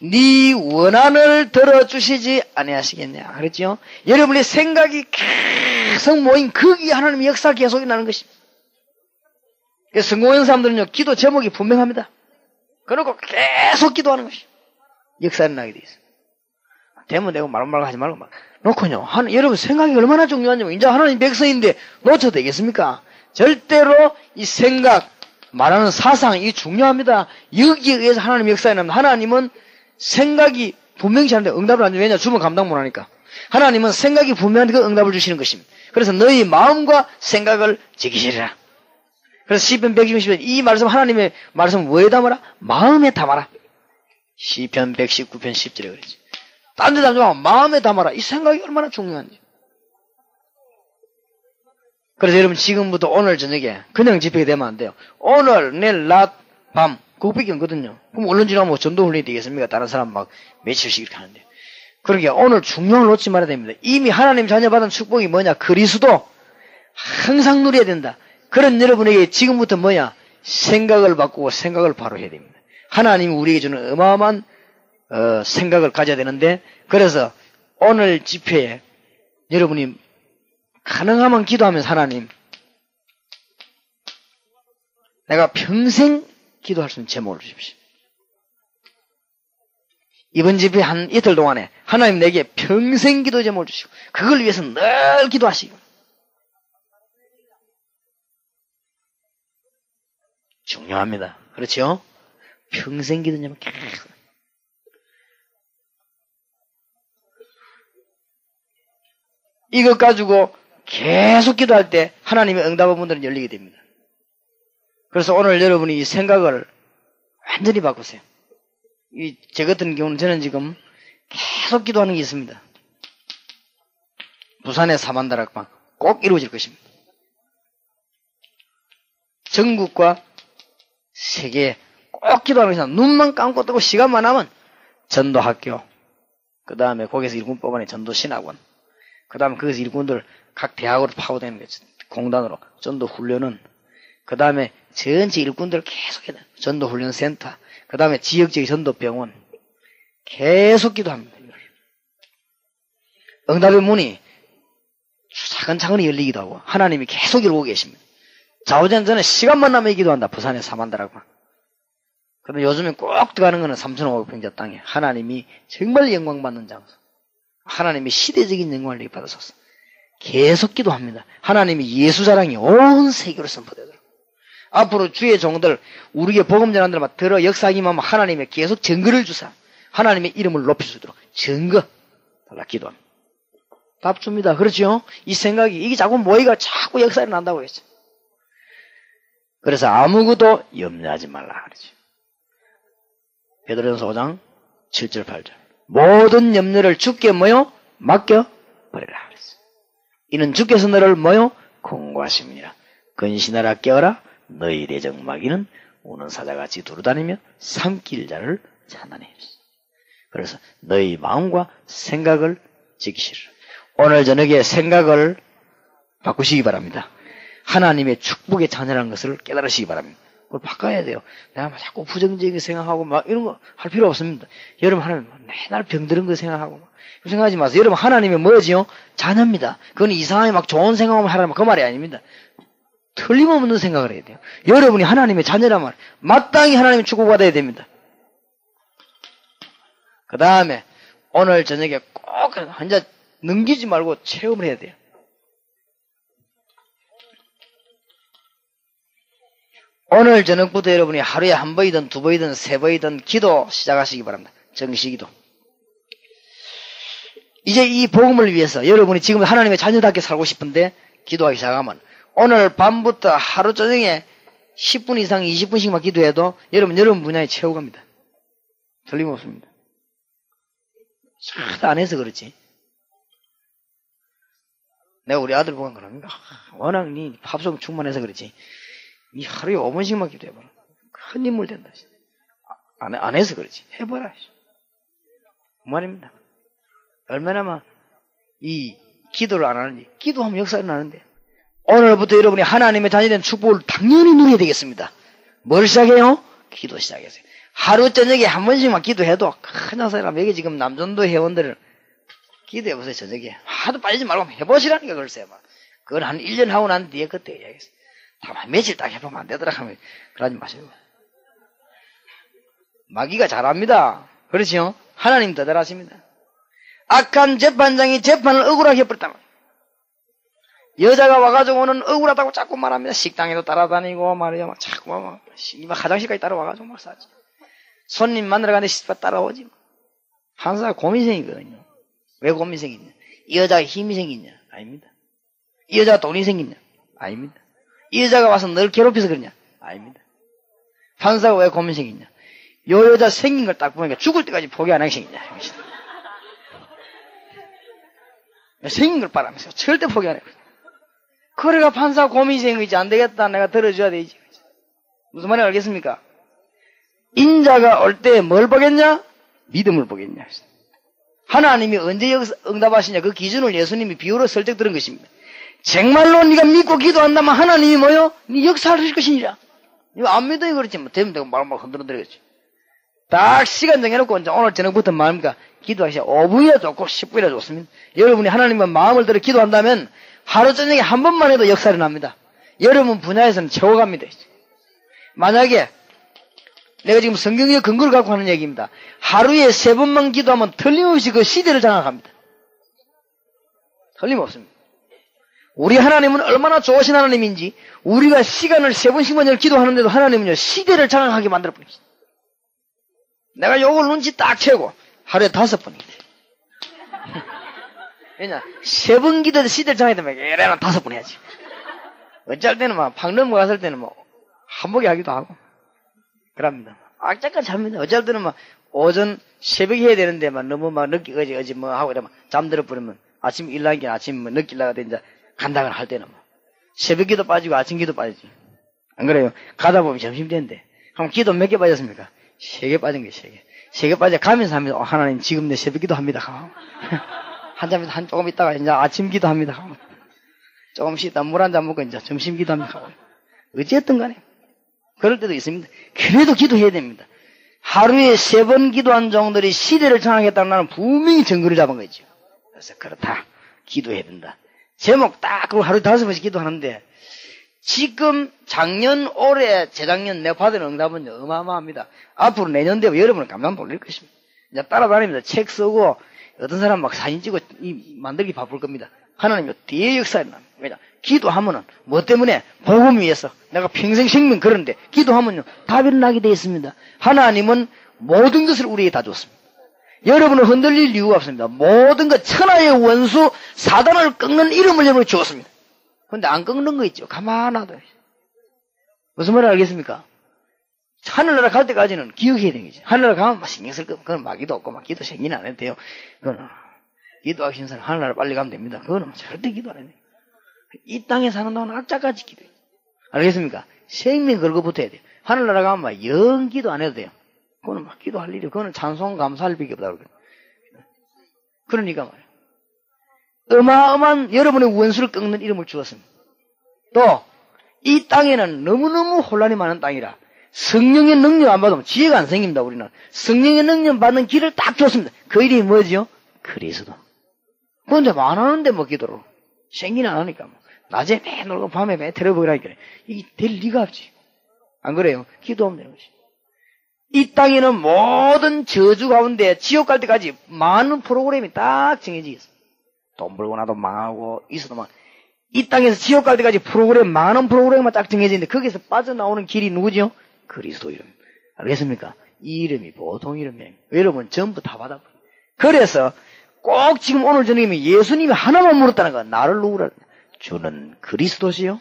네 원한을 들어주시지 아니하시겠냐 그랬죠. 여러분의 생각이 계속 모인 거기에 하나님의 역사 계속 일어나는 것입니다. 그래서 성공한 사람들은요 기도 제목이 분명합니다. 그러고 계속 기도하는 것이 역사 일어나게 돼 있어요. 되면 되고 말고 하지 말고 막 놓고요. 여러분 생각이 얼마나 중요하냐면 이제 하나님 백성인데 놓쳐도 되겠습니까? 절대로 이 생각 말하는 사상 이 중요합니다. 여기에 의해서 하나님 역사에 납니다. 하나님은 생각이 분명치 않은데 응답을 안 주면 왜냐 주면 감당 못하니까. 하나님은 생각이 분명한데 그 응답을 주시는 것입니다. 그래서 너희 마음과 생각을 지키시리라. 그래서 시편 119편 이 말씀 하나님의 말씀 뭐에 담아라? 마음에 담아라. 시편 119편 10절에 그랬지. 딴 데 담지 말고 마음에 담아라. 이 생각이 얼마나 중요한지. 그래서 여러분 지금부터 오늘 저녁에 그냥 집회가 되면 안 돼요. 오늘, 내일, 낮, 밤 그거밖에 없거든요. 그럼 얼른 지나면 전도 훈련이 되겠습니까? 다른 사람 막 며칠씩 이렇게 하는데. 그러니까 오늘 중요한 걸 놓지 말아야 됩니다. 이미 하나님 자녀 받은 축복이 뭐냐? 그리스도 항상 누려야 된다. 그런 여러분에게 지금부터 뭐냐? 생각을 바꾸고 생각을 바로 해야 됩니다. 하나님이 우리에게 주는 어마어마한 생각을 가져야 되는데 그래서 오늘 집회에 여러분이 가능하면 기도하면서 하나님 내가 평생 기도할 수 있는 제목을 주십시오. 이번 집회 한 이틀 동안에 하나님 내게 평생 기도 제목을 주시고 그걸 위해서 늘 기도하시고 중요합니다. 그렇죠? 평생 기도 제목 계속 이것 가지고 계속 기도할 때 하나님의 응답의 문들은 열리게 됩니다. 그래서 오늘 여러분이 이 생각을 완전히 바꾸세요. 제 같은 경우는 저는 지금 계속 기도하는 게 있습니다. 부산의 사만다락방 꼭 이루어질 것입니다. 전국과 세계에 꼭 기도하는 것이다. 눈만 감고 뜨고 시간만 하면 전도학교, 그 다음에 거기서 일꾼 뽑아내 전도신학원, 그 다음에 거기서 일꾼들 각 대학으로 파고되는 거죠. 공단으로 전도훈련은, 그 다음에 전체 일꾼들을 계속 해야 돼요. 전도훈련센터, 그 다음에 지역적인 전도병원 계속 기도합니다. 응답의 문이 차근차근히 열리기도 하고 하나님이 계속 이루고 계십니다. 좌우전전에 시간만 나면 기도한다. 부산에 사만다라고. 그런데 요즘에 꼭 들어가는 거는 3,500평자 땅에 하나님이 정말 영광받는 장소, 하나님이 시대적인 영광을 받으셨어. 계속 기도합니다. 하나님이 예수 자랑이 온 세계로 선포되도록. 앞으로 주의 종들 우리에게 복음 전하는 들 들어 역사하기만 하면 하나님의 계속 증거를 주사 하나님의 이름을 높일 수 있도록 증거 달라 기도합니다. 답 줍니다. 그렇죠? 이 생각이 이게 자꾸 모이가 자꾸 역사에 난다고 했죠. 그래서 아무것도 염려하지 말라 그러죠. 베드로전서 5장 7절 8절 모든 염려를 주께 뭐요? 맡겨 버리라 그랬어요. 이는 주께서 너를 뭐요? 공고하심이니라. 근신하라 깨어라. 너희 대적마귀는 우는 사자같이 두루다니며 삼킬 자를 찾아내. 그래서 너희 마음과 생각을 지키시라. 오늘 저녁에 생각을 바꾸시기 바랍니다. 하나님의 축복의 자녀라는 것을 깨달으시기 바랍니다. 그걸 바꿔야 돼요. 내가 자꾸 부정적인 생각하고 막 이런 거 할 필요 없습니다. 여러분 하나님 맨날 병드는 거 생각하고 막 생각하지 마세요. 여러분 하나님의 뭐지요? 자녀입니다. 그건 이상하게 막 좋은 생각만 하라면 그 말이 아닙니다. 틀림없는 생각을 해야 돼요. 여러분이 하나님의 자녀라면 마땅히 하나님의 축복받아야 됩니다. 그 다음에 오늘 저녁에 꼭 혼자 넘기지 말고 체험을 해야 돼요. 오늘 저녁부터 여러분이 하루에 한 번이든 두 번이든 세 번이든 기도 시작하시기 바랍니다. 정시기도. 이제 이 복음을 위해서 여러분이 지금 하나님의 자녀답게 살고 싶은데 기도하기 시작하면 오늘 밤부터 하루 저녁에 10분 이상 20분씩만 기도해도 여러분 분야에 채워갑니다. 틀림없습니다. 하도 안 해서 그렇지. 내가 우리 아들 보고 그러는가 워낙 니 팝송 충만해서 그렇지. 이 하루에 5분씩만 기도해봐라. 큰 인물 된다. 안 해서 그렇지. 해봐라. 그 말입니다. 얼마나 이 기도를 안 하는지. 기도하면 역사가 나는데. 오늘부터 여러분이 하나님의 자녀된 축복을 당연히 누려야 되겠습니다. 뭘 시작해요? 기도 시작했어요. 하루 저녁에 한 번씩만 기도해도 큰 사람 여기 지금 남전도 회원들을 기도해보세요. 저녁에 하도 빠지지 말고 해보시라니까 글쎄요. 그걸 한 1년 하고 난 뒤에 그때 얘기했어요. 다만 며칠 딱 해보면 안 되더라 하면 그러지 마시고. 마귀가 잘합니다. 그렇지요? 하나님 더 잘하십니다. 악한 재판장이 재판을 억울하게 해버렸단 말이에요. 여자가 와가지고 오는 억울하다고 자꾸 말합니다. 식당에도 따라다니고 말이야. 막 자꾸 막 화장실까지 따라와가지고 막 싸지. 손님 만나러 가는데 따라오지. 판사가 고민생이거든요. 왜 고민생이냐? 이 여자가 힘이 생기냐? 아닙니다. 이 여자가 돈이 생기냐? 아닙니다. 이 여자가 와서 널 괴롭혀서 그러냐? 아닙니다. 판사가 왜 고민생이냐? 요 여자 생긴 걸 딱 보니까 죽을 때까지 포기 안 하게 생기냐? 생긴 걸 바라면서 절대 포기 안 해. 그래가 판사 고민생이지. 안 되겠다. 내가 들어줘야 되지. 무슨 말인지 알겠습니까? 인자가 올 때 뭘 보겠냐? 믿음을 보겠냐? 하나님이 언제 응답하시냐? 그 기준을 예수님이 비유로 설득 들은 것입니다. 정말로 네가 믿고 기도한다면 하나님이 뭐요? 네 역사를 하실 것이니라. 이거 안 믿어요 그렇지. 뭐 되면 되고 말만 흔들어 드리겠지. 딱 시간 정해놓고 이제 오늘 저녁부터 말입니까? 기도하시자. 5분이라 좋고 10분이라 좋습니다. 여러분이 하나님과 마음을 들어 기도한다면 하루 저녁에 한 번만 해도 역사를 납니다. 여러분 분야에서는 채워갑니다. 만약에 내가 지금 성경의 근거를 갖고 하는 얘기입니다. 하루에 3번만 기도하면 틀림없이 그 시대를 장악합니다. 틀림없습니다. 우리 하나님은 얼마나 좋으신 하나님인지 우리가 시간을 3번씩만 기도하는데도 하나님은요 시대를 장악하게 만들어버립니다. 내가 요걸 눈치 딱 채고 하루에 5번이 왜냐 3번 기도해도 시대를 장악하면 얘네는 5번 해야지. 어쩔 때는 막 박넘어 갔을 때는 뭐 한복에 하기도 하고 그럽니다. 악착같이 합니다. 어쩔 때는 막 오전 새벽에 해야 되는데 막 너무 막 늦게 어제 뭐 하고 이러면 잠들어 버리면 아침 일나기 아침 뭐 늦게 일나가 이제 간다고 할 때는 뭐 새벽 기도 빠지고 아침 기도 빠지지. 안 그래요? 가다 보면 점심 되는데 그럼 기도 몇 개 빠졌습니까? 3개 빠진 거예요. 3개. 3개 빠져 가면서 합니다. 하나님 지금 내 새벽 기도 합니다. 한잠 조금 있다가 이제 아침 기도 합니다. 조금씩 있다 물 한 잔 먹고 이제 점심 기도 합니다. 어쨌든 간에 그럴 때도 있습니다. 그래도 기도해야 됩니다. 하루에 3번 기도한 종들이 시대를 장악했다는 나는 분명히 증거를 잡은 거죠. 그래서 그렇다. 기도해야 된다. 제목 딱 그걸 하루에 5번씩 기도하는데 지금 작년 올해 재작년 내가 받은 응답은 어마어마합니다. 앞으로 내년 되면 여러분은 감당 돌릴 것입니다. 이제 따라다닙니다. 책 쓰고 어떤 사람 막 사진 찍고 만들기 바쁠 겁니다. 하나님이 뒤에 역사에 납니다. 왜냐? 기도하면은 뭐 때문에? 복음 위해서 내가 평생 생명 그런데 기도하면요 답이 나게 되어 있습니다. 하나님은 모든 것을 우리에게 다 줬습니다. 여러분은 흔들릴 이유가 없습니다. 모든 것 천하의 원수 사단을 꺾는 이름을 여러분이 주었습니다. 그런데 안 꺾는 거 있죠. 가만 놔둬요. 무슨 말인지 알겠습니까? 하늘나라 갈 때까지는 기억해야 되는 거지. 하늘나라 가면 막 신경 쓸 거 그건 마귀도 없고 막 기도 생기는 안 해도 돼요. 그거는 기도하시는 사람 하늘나라 빨리 가면 됩니다. 그거는 절대 기도 안 해요. 이 땅에 사는 동안 악자까지 기도해요. 알겠습니까? 생명 걸고 붙어야 돼요. 하늘나라 가면 막 영 기도 안 해도 돼요. 그거는 막 기도할 일이 그거는 찬송 감사할 밖에 없다고 그래요. 그러니까 말이에요. 어마어마한 여러분의 원수를 꺾는 이름을 주었습니다. 또 이 땅에는 너무너무 혼란이 많은 땅이라 성령의 능력 안 받으면 지혜가 안 생깁니다. 우리는 성령의 능력 받는 길을 딱 줬습니다. 그 이름이 뭐지요? 그리스도. 그런데 안 하는데 뭐 기도로 생기는 안 하니까 뭐. 낮에 매 놀고 밤에 매 들어보라니까 이게 될 리가 없지. 안 그래요? 기도하면 되는 것이. 이 땅에는 모든 저주 가운데 지옥 갈 때까지 많은 프로그램이 딱 정해져 있어요. 돈 벌고 나도 망하고 있어도 막 이 땅에서 지옥 갈 때까지 프로그램 많은 프로그램만 딱 정해져 있는데 거기서 빠져나오는 길이 누구죠? 그리스도 이름. 알겠습니까? 이 이름이 보통 이름이에요. 여러분 전부 다 받아버려요. 그래서 꼭 지금 오늘 저녁에 예수님이 하나만 물었다는 거야. 나를 누구라? 주는 그리스도시요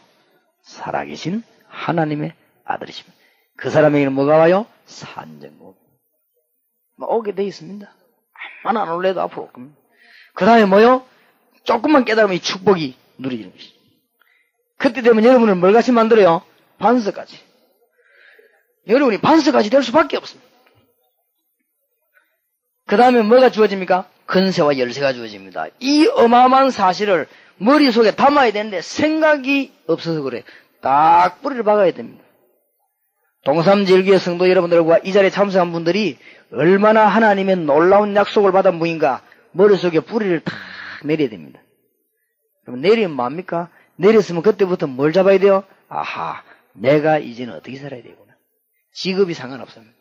살아계신 하나님의 아들이십니다. 그 사람에게는 뭐가 와요? 산정복. 오게 돼 있습니다. 암만 안 올래도 앞으로 올 겁니다. 그 다음에 뭐요? 조금만 깨달으면 이 축복이 누리는 것이죠. 그때 되면 여러분을 뭘 같이 만들어요? 반석까지. 여러분이 반석까지 될 수밖에 없습니다. 그 다음에 뭐가 주어집니까? 근세와 열쇠가 주어집니다. 이 어마어마한 사실을 머릿속에 담아야 되는데 생각이 없어서 그래요. 딱 뿌리를 박아야 됩니다. 동삼제일교회 성도 여러분들과 이 자리에 참석한 분들이 얼마나 하나님의 놀라운 약속을 받은 분인가 머릿속에 뿌리를 탁 내려야 됩니다. 그럼 내리면 뭡니까? 내렸으면 그때부터 뭘 잡아야 돼요? 아하, 내가 이제는 어떻게 살아야 되구나. 직업이 상관없습니다.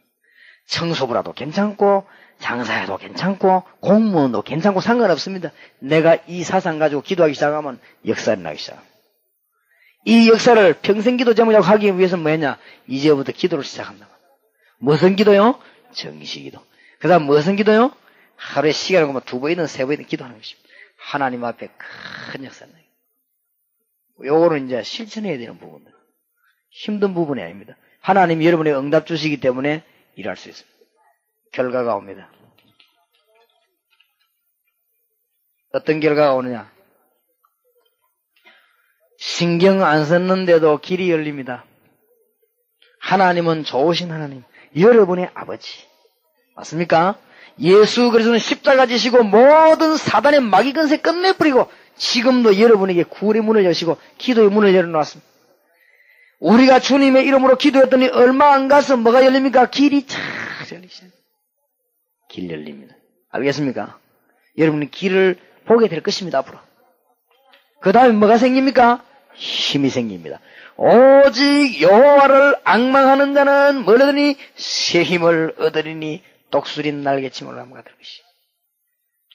청소부라도 괜찮고 장사해도 괜찮고 공무원도 괜찮고 상관없습니다. 내가 이 사상 가지고 기도하기 시작하면 역사를 나기 시작합니다. 이 역사를 평생 기도 제목으로 하기 위해서는 뭐였냐? 이제부터 기도를 시작한다. 무슨 기도요? 정시기도. 그 다음 무슨 기도요? 하루에 시간을 보면 2번이든 3번이든 기도하는 것입니다. 하나님 앞에 큰 역사를 나요. 요거는 이제 실천해야 되는 부분들. 힘든 부분이 아닙니다. 하나님이 여러분의 응답 주시기 때문에 일할 수 있습니다. 결과가 옵니다. 어떤 결과가 오느냐? 신경 안 썼는데도 길이 열립니다. 하나님은 좋으신 하나님, 여러분의 아버지. 맞습니까? 예수 그리스도는 십자가 지시고 모든 사단의 마귀 근세 끝내버리고 지금도 여러분에게 구원의 문을 여시고 기도의 문을 열어놓았습니다. 우리가 주님의 이름으로 기도했더니 얼마 안 가서 뭐가 열립니까? 길이 쫙 열리시죠. 길 열립니다. 알겠습니까? 여러분이 길을 보게 될 것입니다. 앞으로. 그 다음에 뭐가 생깁니까? 힘이 생깁니다. 오직 여호와를 앙망하는 자는 뭘 얻으니? 새 힘을 얻으리니 독수린 날개침을 나무가 될 것이.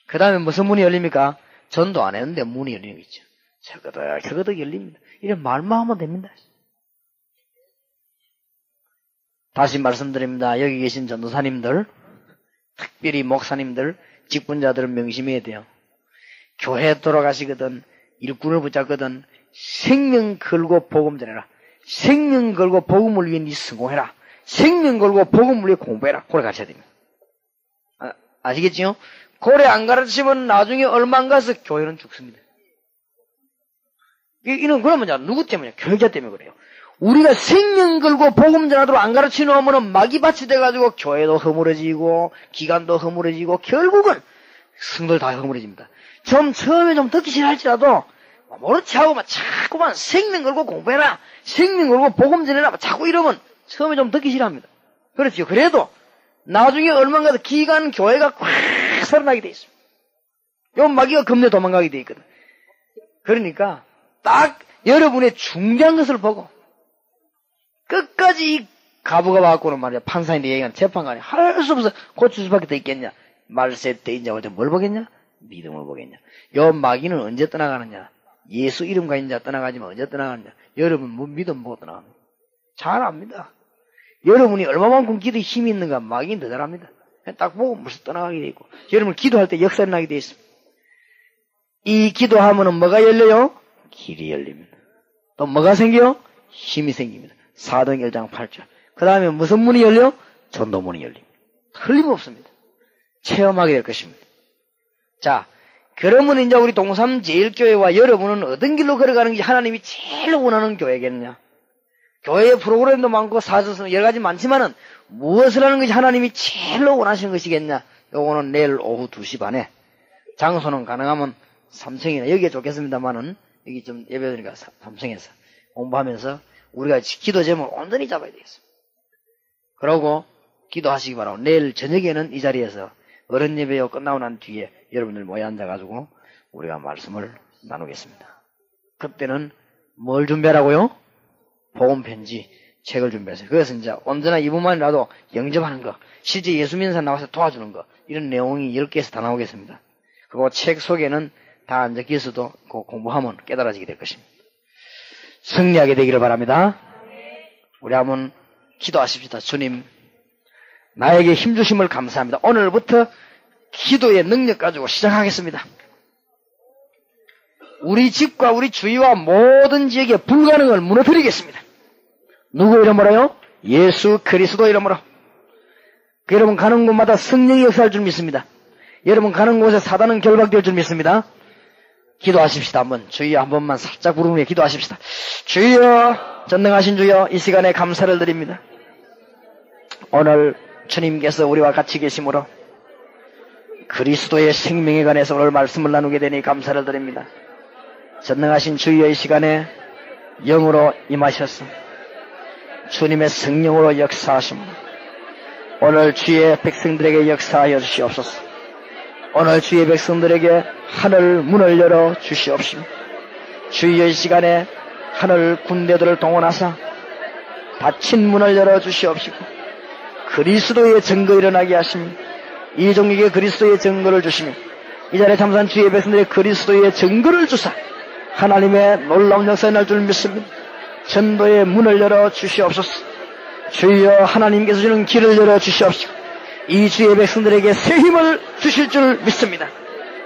그 다음에 무슨 문이 열립니까? 전도 안 했는데 문이 열리는 거 있죠. 저거도 열립니다. 이런 말만 하면 됩니다. 다시 말씀드립니다. 여기 계신 전도사님들, 특별히 목사님들, 직분자들은 명심해야 돼요. 교회 돌아가시거든, 일꾼을 붙잡거든, 생명 걸고 복음 전해라. 생명 걸고 복음을 위해 네 성공해라. 생명 걸고 복음을 위해 공부해라. 그래 가르쳐야 됩니다. 아시겠지요? 그래 안 가르치면 나중에 얼마 안 가서 교회는 죽습니다. 이는 그러면 누구 때문이야? 교회자 때문에 그래요. 우리가 생명 걸고 복음 전하도록 안 가르쳐 놓으면 마귀밭이 돼가지고 교회도 허물어지고 기간도 허물어지고 결국은 성도들 다 허물어집니다. 처음에 좀 듣기 싫어할지라도 모르지 하고 막 자꾸만 생명 걸고 공부해라. 생명 걸고 복음 전해라. 자꾸 이러면 처음에 좀 듣기 싫어합니다. 그렇죠. 그래도 나중에 얼마 가서 기간 교회가 꽉 살아나게 돼 있습니다. 요 마귀가 겁내 도망가게 돼 있거든. 그러니까 딱 여러분의 중요한 것을 보고 끝까지 이 가부가 와갖고는 말이야. 판사인데 얘기한 재판관이 할 수 없어. 고칠 수밖에 더 있겠냐. 말세 때 이제 어제 뭘 보겠냐? 믿음을 보겠냐. 요 마귀는 언제 떠나가느냐. 예수 이름 가진 자 떠나가지만 언제 떠나가느냐. 여러분 뭐 믿음 보고 떠나갑니다. 잘 압니다. 여러분이 얼마만큼 기도에 힘이 있는가 마귀는 더 잘합니다. 딱 보고 벌써 떠나가게 돼 있고. 여러분 기도할 때 역사를 나게 돼 있습니다. 이 기도하면은 뭐가 열려요? 길이 열립니다. 또 뭐가 생겨요? 힘이 생깁니다. 사도행 1장 8절. 그 다음에 무슨 문이 열려? 전도문이 열립니다. 틀림없습니다. 체험하게 될 것입니다. 자, 그러면 이제 우리 동삼제일교회와 여러분은 어떤 길로 걸어가는 게 하나님이 제일 원하는 교회겠느냐? 교회의 프로그램도 많고 사서는 여러 가지 많지만은 무엇을 하는 것이 하나님이 제일 원하시는 것이겠냐? 요거는 내일 오후 2시 반에 장소는 가능하면 3층이나 여기에 좋겠습니다만은 여기 좀 예배드리니까 3층에서 공부하면서 우리가 기도 제목을 온전히 잡아야 되겠습니다. 그러고 기도하시기 바라고 내일 저녁에는 이 자리에서 어른 예배가 끝나고 난 뒤에 여러분들 모여 앉아가지고 우리가 말씀을 나누겠습니다. 그때는 뭘 준비하라고요? 복음 편지 책을 준비했어요. 그래서 이제 언제나 이분만이라도 영접하는 거, 실제 예수 믿는 사람 나와서 도와주는 거, 이런 내용이 10개에서 다 나오겠습니다. 그리고 책 속에는 다 앉아 계셔도 그 공부하면 깨달아지게 될 것입니다. 승리하게 되기를 바랍니다. 우리 한번 기도하십시다. 주님, 나에게 힘주심을 감사합니다. 오늘부터 기도의 능력 가지고 시작하겠습니다. 우리 집과 우리 주위와 모든 지역에 불가능을 무너뜨리겠습니다. 누구 이름으로요? 예수 그리스도 이름으로. 여러분 가는 곳마다 성령의 역사할 줄 믿습니다. 여러분 가는 곳에 사단은 결박될 줄 믿습니다. 기도하십시다. 한번 주여 한 번만 살짝 부르며 기도하십시다. 주여, 전능하신 주여, 이 시간에 감사를 드립니다. 오늘 주님께서 우리와 같이 계심으로 그리스도의 생명에 관해서 오늘 말씀을 나누게 되니 감사를 드립니다. 전능하신 주여 이 시간에 영으로 임하셨소. 주님의 성령으로 역사하십니다. 오늘 주의 백성들에게 역사하여 주시옵소서. 오늘 주의 백성들에게 하늘 문을 열어 주시옵시고, 주의 시간에 하늘 군대들을 동원하사 닫힌 문을 열어 주시옵시고, 그리스도의 증거 일어나게 하시며, 이 종에게 그리스도의 증거를 주시며, 이 자리에 참석한 주의 백성들의 그리스도의 증거를 주사 하나님의 놀라운 역사에 날 줄 믿습니다. 전도의 문을 열어 주시옵소서. 주여 하나님께서 주는 길을 열어 주시옵시고, 이 주의 백성들에게 새 힘을 주실 줄 믿습니다.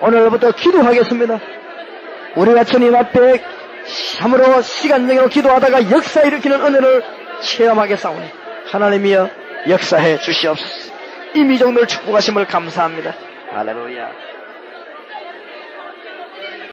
오늘부터 기도하겠습니다. 우리가 주님 앞에 참으로 시간적으로 기도하다가 역사 일으키는 은혜를 체험하겠사오니 하나님이여 역사해 주시옵소서. 이미종들 축복하심을 감사합니다. 할렐루야.